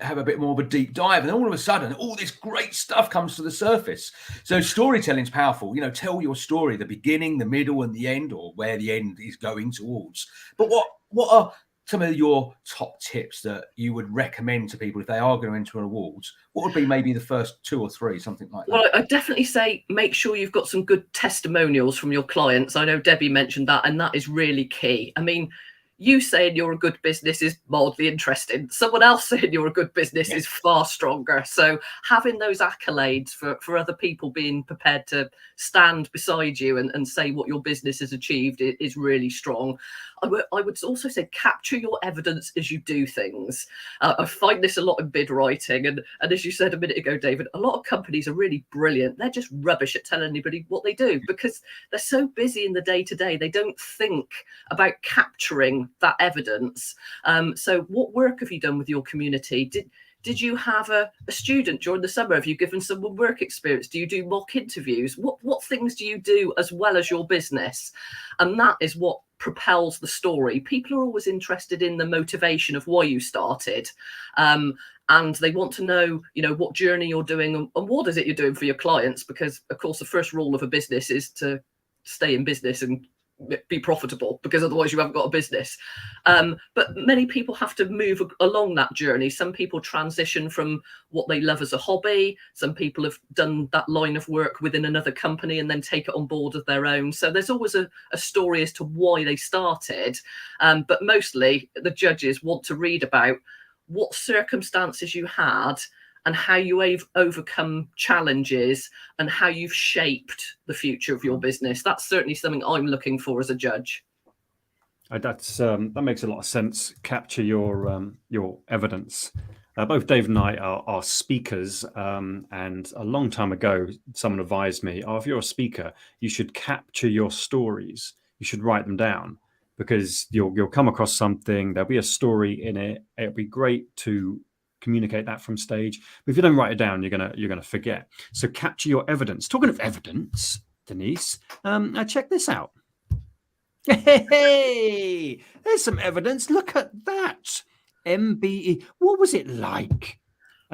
Speaker 2: have a bit more of a deep dive, and then all of a sudden all this great stuff comes to the surface. So storytelling is powerful. Tell your story, the beginning, the middle, and the end, or where the end is going towards. But what are some of your top tips that you would recommend to people if they are going to enter an awards? What would be maybe the first 2 or 3, something like that?
Speaker 8: Well, I definitely say make sure you've got some good testimonials from your clients. I know Debbie mentioned that, and that is really key. I mean, you saying you're a good business is mildly interesting. Someone else saying you're a good business is far stronger. So having those accolades for other people being prepared to stand beside you and say what your business has achieved is really strong. I would also say capture your evidence as you do things. I find this a lot in bid writing. And as you said a minute ago, David, a lot of companies are really brilliant. They're just rubbish at telling anybody what they do because they're so busy in the day-to-day. They don't think about capturing that evidence. So what work have you done with your community? Did you have a student during the summer? Have you given someone work experience? Do you do mock interviews? What things do you do as well as your business? And that is what propels the story. People are always interested in the motivation of why you started. And they want to know, what journey you're doing and what is it you're doing for your clients? Because, of course, the first rule of a business is to stay in business and be profitable, because otherwise you haven't got a business. But many people have to move along that journey. Some people transition from what they love as a hobby. Some people have done that line of work within another company and then take it on board of their own. So there's always a story as to why they started. But mostly the judges want to read about what circumstances you had and how you overcome challenges and how you've shaped the future of your business. That's certainly something I'm looking for as a judge.
Speaker 1: That makes a lot of sense. Capture your evidence. Both Dave and I are speakers, and a long time ago, someone advised me, if you're a speaker, you should capture your stories. You should write them down, because you'll come across something, there'll be a story in it. It'll be great to communicate that from stage, but if you don't write it down, you're gonna forget. So capture your evidence. Talking of evidence, Denise, check this out. Hey, there's some evidence. Look at that. MBE. What was it like?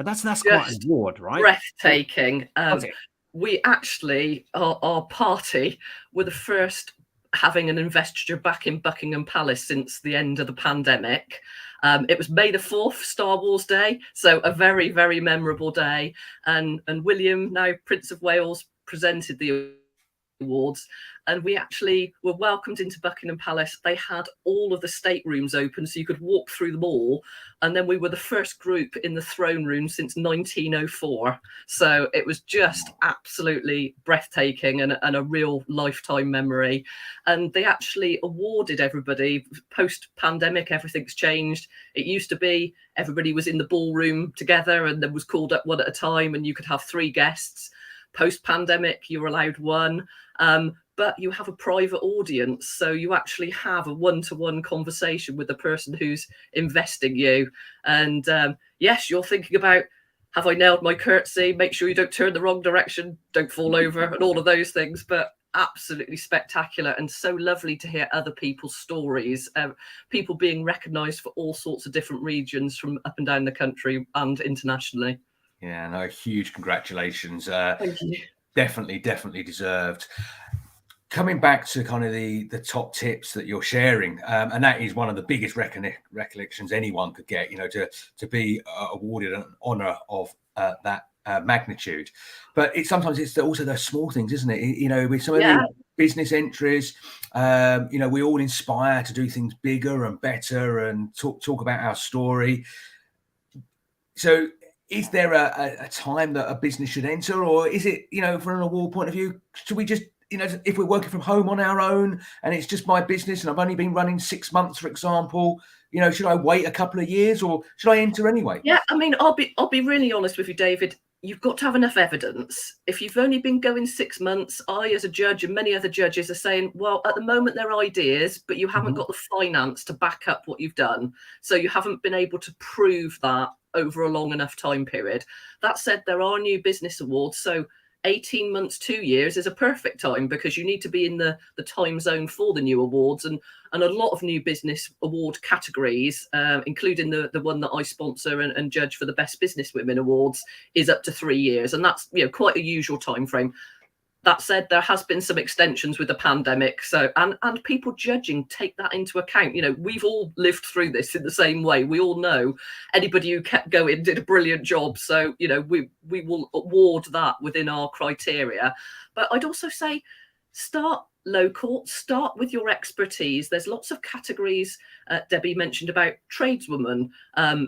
Speaker 1: And that's quite an
Speaker 8: Just
Speaker 1: award, right?
Speaker 8: breathtaking.
Speaker 1: Okay.
Speaker 8: We actually, our party, were the first having an investiture back in Buckingham Palace since the end of the pandemic. It was May the 4th, Star Wars Day, so a very, very memorable day. And William, now Prince of Wales, presented the awards, and we actually were welcomed into Buckingham Palace. They had all of the staterooms open so you could walk through them all, and then we were the first group in the throne room since 1904. So it was just absolutely breathtaking and a real lifetime memory. And they actually awarded everybody. Post-pandemic, everything's changed. It used to be everybody was in the ballroom together and then was called up one at a time, and you could have 3 guests. Post-pandemic, you were allowed 1, but you have a private audience, so you actually have a one-to-one conversation with the person who's investing you. And yes, you're thinking about, have I nailed my curtsy? Make sure you don't turn the wrong direction, don't fall over, and all of those things. But absolutely spectacular, and so lovely to hear other people's stories, people being recognised for all sorts of different regions from up and down the country and internationally.
Speaker 2: Yeah, no, huge congratulations.
Speaker 8: Thank you.
Speaker 2: Definitely deserved. Coming back to kind of the top tips that you're sharing, and that is one of the biggest recollections anyone could get, you know, to be awarded an honour of that magnitude. But sometimes it's also those small things, isn't it? You know, with some of the business entries, you know, we all inspire to do things bigger and better and talk about our story. So is there a time that a business should enter, or is it, you know, from an award point of view, should we just, you know, if we're working from home on our own and it's just my business and I've only been running 6 months, for example, you know, should I wait a couple of years or should I enter anyway?
Speaker 8: Yeah, I mean, I'll be really honest with you, David. You've got to have enough evidence. If you've only been going 6 months, I, as a judge, and many other judges are saying, well, at the moment they're ideas, but you haven't got the finance to back up what you've done. So you haven't been able to prove that over a long enough time period. That said, there are new business awards. So 18 months, 2 years is a perfect time, because you need to be in the time zone for the new awards, and a lot of new business award categories, including the one that I sponsor and judge for the Best Business Women Awards, is up to 3 years, and that's, you know, quite a usual time frame. That said, there has been some extensions with the pandemic, so and people judging take that into account. You know, we've all lived through this in the same way. We all know anybody who kept going did a brilliant job. So, you know, we will award that within our criteria. But I'd also say start local, start with your expertise. There's lots of categories. Debbie mentioned about tradeswomen.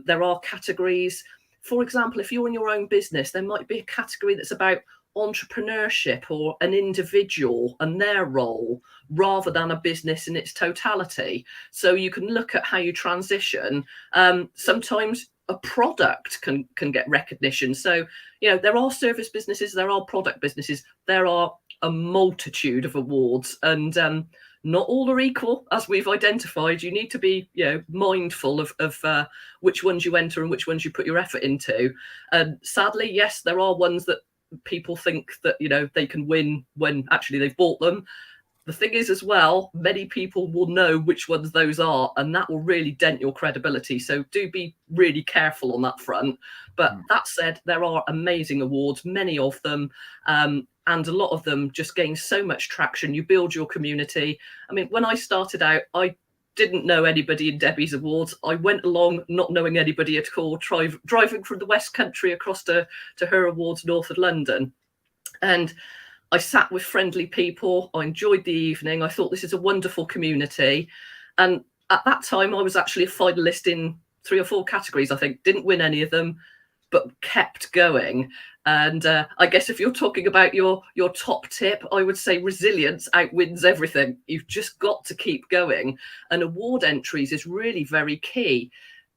Speaker 8: There are categories. For example, if you're in your own business, there might be a category that's about entrepreneurship or an individual and their role, rather than a business in its totality. So you can look at how you transition. Sometimes a product can get recognition. So, you know, there are service businesses, there are product businesses, there are a multitude of awards, and not all are equal, as we've identified. You need to be, you know, mindful of which ones you enter and which ones you put your effort into. Sadly, yes, there are ones that people think that, you know, they can win when actually they've bought them. The thing is, as well, many people will know which ones those are, and that will really dent your credibility. So do be really careful on that front. But that said, there are amazing awards, many of them, and a lot of them just gain so much traction. You build your community. I mean, when I started out, I didn't know anybody in Debbie's awards. I went along not knowing anybody at all, driving from the West Country across to her awards north of London. And I sat with friendly people. I enjoyed the evening. I thought, this is a wonderful community. And at that time, I was actually a finalist in 3 or 4 categories, I think. Didn't win any of them, but kept going. And I guess if you're talking about your top tip, I would say resilience outwins everything. You've just got to keep going. And award entries is really very key.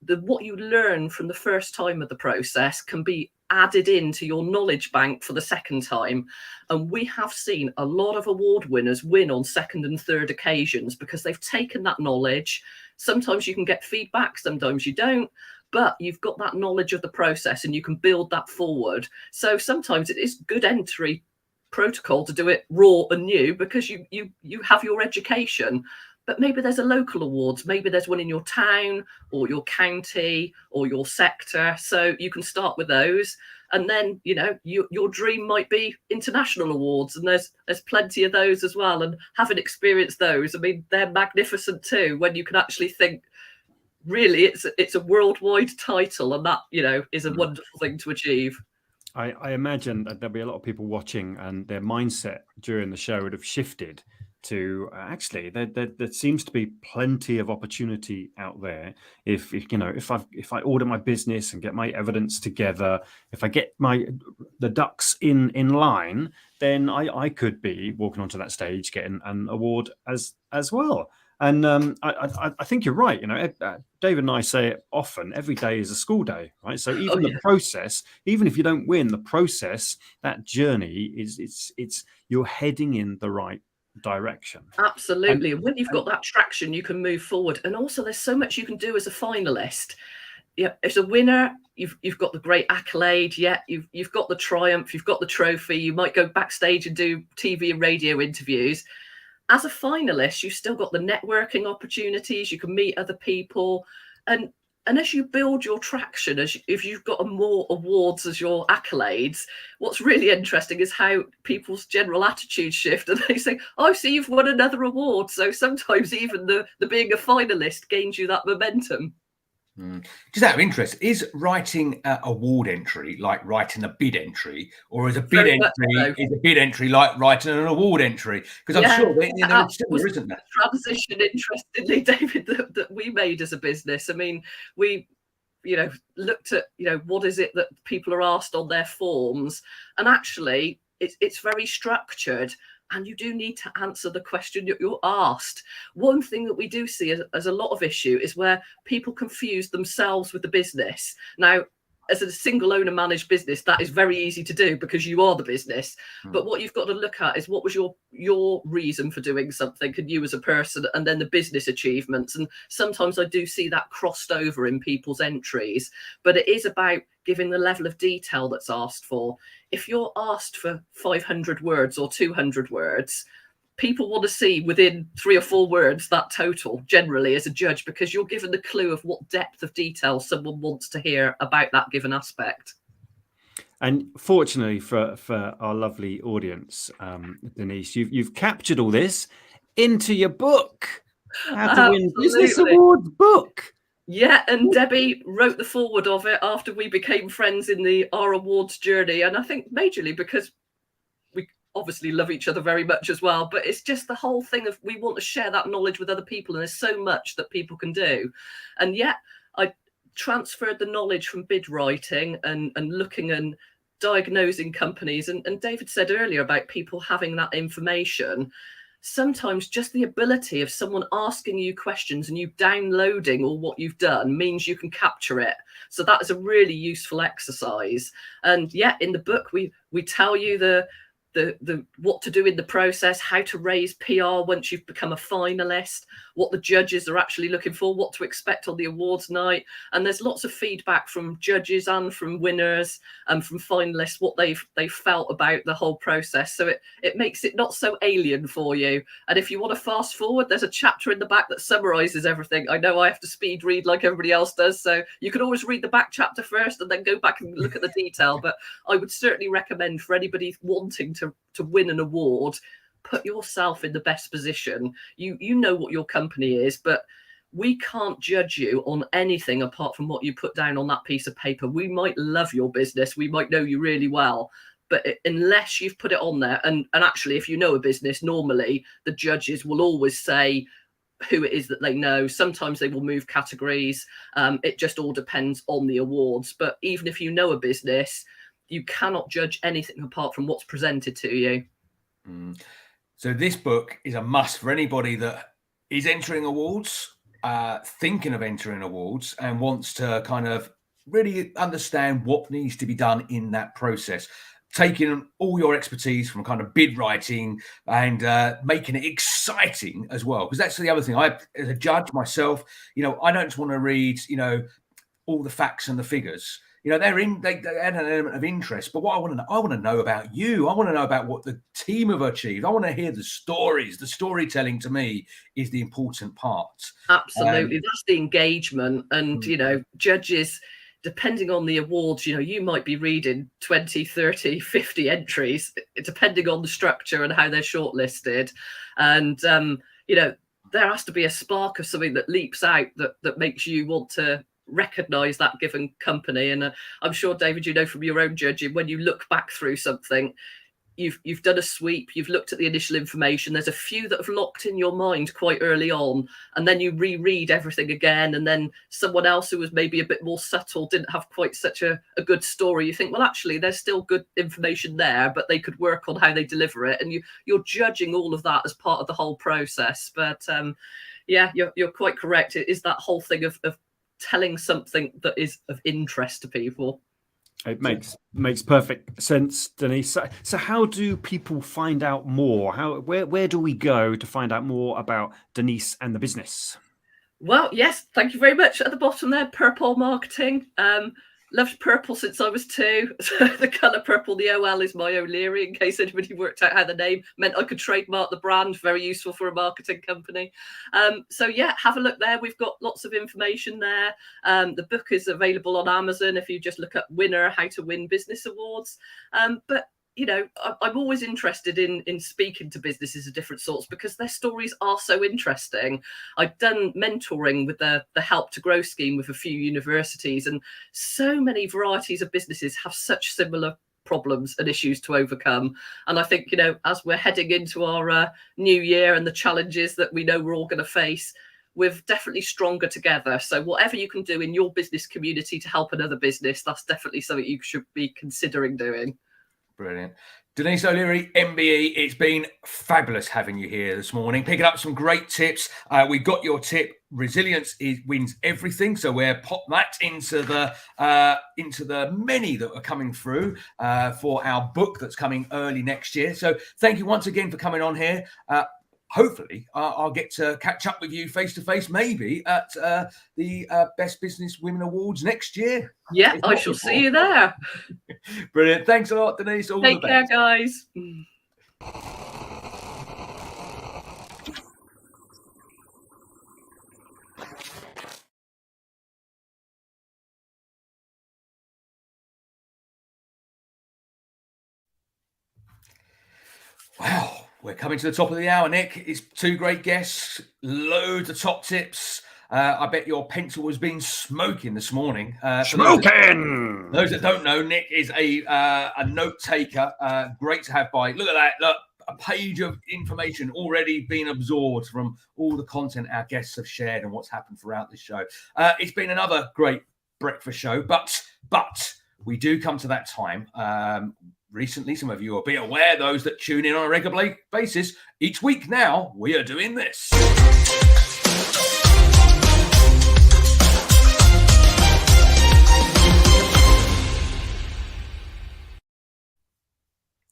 Speaker 8: What you learn from the first time of the process can be added into your knowledge bank for the second time. And we have seen a lot of award winners win on second and third occasions because they've taken that knowledge. Sometimes you can get feedback, sometimes you don't. But you've got that knowledge of the process and you can build that forward. So sometimes it is good entry protocol to do it raw and new, because you have your education. but maybe there's a local awards, maybe there's one in your town or your county or your sector. So you can start with those. And then, you know, your dream might be international awards, and there's plenty of those as well. And having experienced those, I mean, they're magnificent too, when you can actually think, really, it's a worldwide title, and that, you know, is a wonderful thing to achieve.
Speaker 1: I imagine that there'll be a lot of people watching, and their mindset during the show would have shifted to actually there seems to be plenty of opportunity out there. If you know, if I order my business and get my evidence together, if I get the ducks in line, then I could be walking onto that stage getting an award as well. And I think you're right. You know, David and I say it often. Every day is a school day, right? So even the process, even if you don't win, the process, that journey it's you're heading in the right direction.
Speaker 8: Absolutely. And when you've got that traction, you can move forward. And also, there's so much you can do as a finalist. Yeah, as a winner, you've got the great accolade. Yeah, you've got the triumph. You've got the trophy. You might go backstage and do TV and radio interviews. As a finalist, you've still got the networking opportunities. You can meet other people, and as you build your traction, if you've got more awards as your accolades, what's really interesting is how people's general attitude shift, and they say, "Oh, so you've won another award." So sometimes even the being a finalist gains you that momentum.
Speaker 2: Just out of interest, is writing an award entry like writing a bid entry, or is a bid entry like writing an award entry? Because I'm sure there still isn't that
Speaker 8: transition, interestingly, David, that we made as a business. I mean, we, you know, looked at, you know, what is it that people are asked on their forms, and actually it's very structured. And you do need to answer the question that you're asked. One thing that we do see as a lot of issue is where people confuse themselves with the business. Now, as a single owner managed business, that is very easy to do because you are the business. But what you've got to look at is what was your reason for doing something, and you as a person, and then the business achievements. And sometimes I do see that crossed over in people's entries, but it is about giving the level of detail that's asked for. If you're asked for 500 words or 200 words, people want to see within 3 or 4 words that total, generally, as a judge, because you're given the clue of what depth of detail someone wants to hear about that given aspect.
Speaker 1: And fortunately for our lovely audience, Denise, you've captured all this into your book, How to Win Business Awards book.
Speaker 8: Yeah, and Debbie wrote the foreword of it after we became friends in our awards journey. And I think majorly because we obviously love each other very much as well, but it's just the whole thing of we want to share that knowledge with other people, and there's so much that people can do. And yet I transferred the knowledge from bid writing and looking and diagnosing companies. And David said earlier about people having that information. Sometimes just the ability of someone asking you questions and you downloading all what you've done means you can capture it. So that is a really useful exercise. And yeah, in the book, we tell you the what to do in the process, how to raise PR once you've become a finalist, what the judges are actually looking for, what to expect on the awards night. And there's lots of feedback from judges and from winners and from finalists, what they've felt about the whole process. So it makes it not so alien for you. And if you want to fast forward, there's a chapter in the back that summarizes everything. I know I have to speed read like everybody else does, so you can always read the back chapter first and then go back and look at the detail. But I would certainly recommend for anybody wanting to win an award, put yourself in the best position. You know what your company is, but we can't judge you on anything apart from what you put down on that piece of paper. We might love your business, we might know you really well, but unless you've put it on there, and actually if you know a business, normally the judges will always say who it is that they know. Sometimes they will move categories. It just all depends on the awards. But even if you know a business, you cannot judge anything apart from what's presented to you.
Speaker 2: So this book is a must for anybody that is entering awards, thinking of entering awards, and wants to kind of really understand what needs to be done in that process. Taking all your expertise from kind of bid writing and making it exciting as well. Because that's the other thing. I, as a judge myself, I don't just want to read, all the facts and the figures. you know, they add an element of interest. But what I want to know about you. I want to know about what the team have achieved. I want to hear the stories. The storytelling to me is the important part.
Speaker 8: Absolutely. That's the engagement. And, you know, judges, depending on the awards, you know, you might be reading 20, 30, 50 entries, depending on the structure and how they're shortlisted. And, you know, there has to be a spark of something that leaps out that makes you want to recognize that given company. And I'm sure, David, you know from your own judging, when you look back through something, you've done a sweep, you've looked at the initial information, there's a few that have locked in your mind quite early on, and then you reread everything again, and then someone else who was maybe a bit more subtle didn't have quite such a good story. You think, well, actually there's still good information there, but they could work on how they deliver it, and you're judging all of that as part of the whole process. But yeah, you're quite correct. It is that whole thing of telling something that is of interest to people.
Speaker 1: It makes perfect sense, Denise. So how do people find out more? Where do we go to find out more about Denise and the business?
Speaker 8: Well, yes, thank you very much. At the bottom there, Purpol Marketing. Loved purple since I was 2. So the colour purple, the OL is my O'Leary, in case anybody worked out how the name meant I could trademark the brand. Very useful for a marketing company. So yeah, have a look there. We've got lots of information there. The book is available on Amazon if you just look up Winner, How to Win Business Awards. But you know, I'm always interested in speaking to businesses of different sorts because their stories are so interesting. I've done mentoring with the Help to Grow scheme with a few universities, and so many varieties of businesses have such similar problems and issues to overcome. And I think, you know, as we're heading into our new year and the challenges that we know we're all going to face, we're definitely stronger together. So whatever you can do in your business community to help another business, that's definitely something you should be considering doing.
Speaker 2: Brilliant. Denise O'Leary, MBE, it's been fabulous having you here this morning, picking up some great tips. We got your tip, resilience wins everything. So we're pop that into the many that are coming through for our book that's coming early next year. So thank you once again for coming on here. Hopefully, I'll get to catch up with you face to face, maybe at the Best Business Women Awards next year.
Speaker 8: Yeah, I shall see you there.
Speaker 2: Brilliant. Thanks a lot, Denise. All
Speaker 8: Take
Speaker 2: the
Speaker 8: care,
Speaker 2: best.
Speaker 8: guys.
Speaker 2: Wow. We're coming to the top of the hour, Nick. It's 2 great guests, loads of top tips. I bet your pencil has been smoking this morning.
Speaker 1: Smoking!
Speaker 2: Those that don't know, Nick is a note taker. Great to have by. Look at that. Look, a page of information already being absorbed from all the content our guests have shared and what's happened throughout this show. It's been another great breakfast show, but we do come to that time. Recently, some of you will be aware, those that tune in on a regular basis, each week now, we are doing this.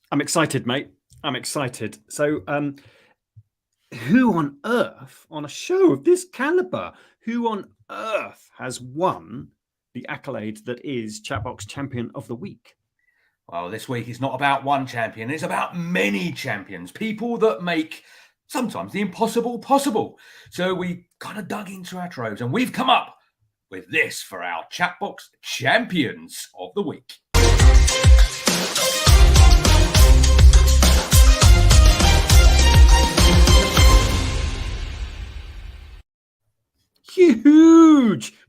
Speaker 1: I'm excited, mate. I'm excited. So, who on earth, on a show of this caliber, who on earth has won the accolade that is Chatbox Champion of the Week?
Speaker 2: Well, this week is not about one champion. It's about many champions, people that make sometimes the impossible possible. So we kind of dug into our troves and we've come up with this for our Chatbox Champions of the Week.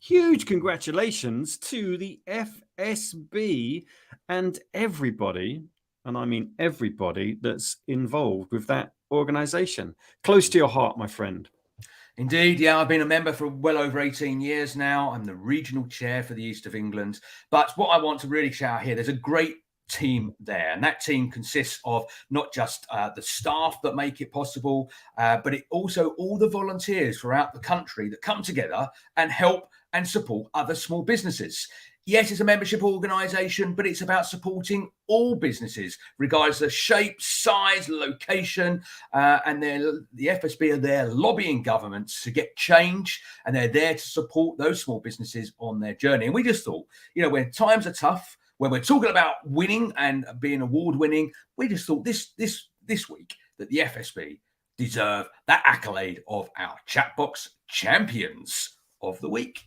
Speaker 1: Huge congratulations to the FSB and everybody, and I mean everybody that's involved with that organization. Close to your heart, my friend.
Speaker 2: Indeed, yeah, I've been a member for well over 18 years now. I'm the regional chair for the East of England. But what I want to really shout here, there's a great team there, and that team consists of not just the staff that make it possible, but it also all the volunteers throughout the country that come together and help and support other small businesses. Yes, it's a membership organisation, but it's about supporting all businesses, regardless of shape, size, location. And the FSB are there lobbying governments to get change, and they're there to support those small businesses on their journey. And we just thought, when times are tough, when we're talking about winning and being award winning, we just thought this week that the FSB deserve that accolade of our Chatbox Champions of the Week.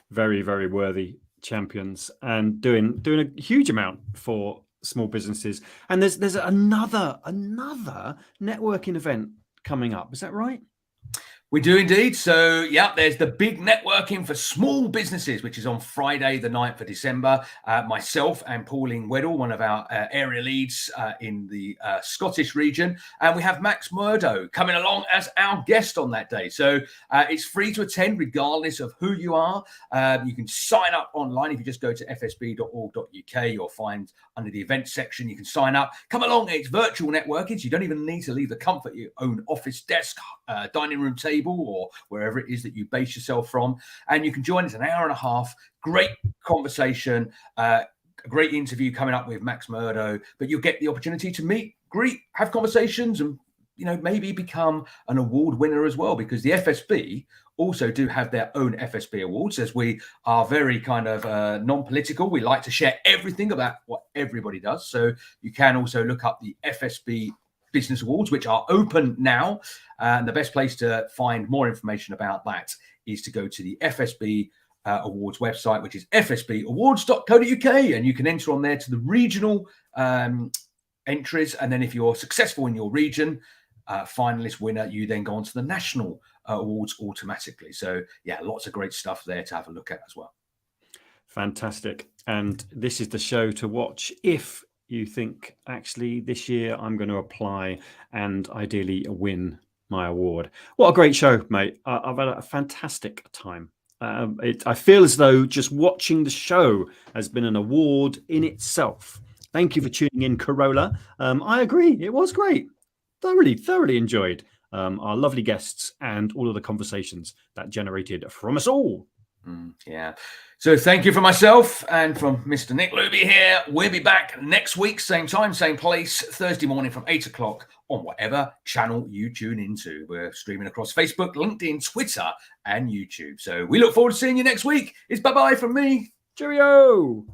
Speaker 1: Very, very worthy champions, and doing a huge amount for small businesses. And there's another networking event coming up. Is that right?
Speaker 2: We do indeed. So, yeah, there's the big networking for small businesses, which is on Friday, the 9th of December. Myself and Pauline Weddell, one of our area leads in the Scottish region. And we have Max Murdo coming along as our guest on that day. So it's free to attend regardless of who you are. You can sign up online. If you just go to fsb.org.uk, you'll find under the events section, you can sign up. Come along. It's virtual networking. So you don't even need to leave the comfort of your own office desk, dining room table, or wherever it is that you base yourself from, and you can join us an hour and a half. Great conversation, a great interview coming up with Max Murdo, but you'll get the opportunity to meet, greet, have conversations, and maybe become an award winner as well, because the FSB also do have their own FSB awards, as we are very kind of non-political. We like to share everything about what everybody does, so you can also look up the FSB Business Awards, which are open now. And the best place to find more information about that is to go to the FSB Awards website, which is fsbawards.co.uk. And you can enter on there to the regional entries. And then if you're successful in your region, finalist winner, you then go on to the national awards automatically. So, yeah, lots of great stuff there to have a look at as well.
Speaker 1: Fantastic. And this is the show to watch if you think, actually, this year I'm going to apply and ideally win my award. What a great show, mate. I've had a fantastic time. I feel as though just watching the show has been an award in itself. Thank you for tuning in, Corolla. I agree. It was great. Thoroughly enjoyed our lovely guests and all of the conversations that generated from us all.
Speaker 2: Yeah. So thank you from myself and from Mr. Nick Luby here. We'll be back next week, same time, same place, Thursday morning from 8 o'clock on whatever channel you tune into. We're streaming across Facebook, LinkedIn, Twitter, and YouTube. So we look forward to seeing you next week. It's bye-bye from me.
Speaker 1: Cheerio.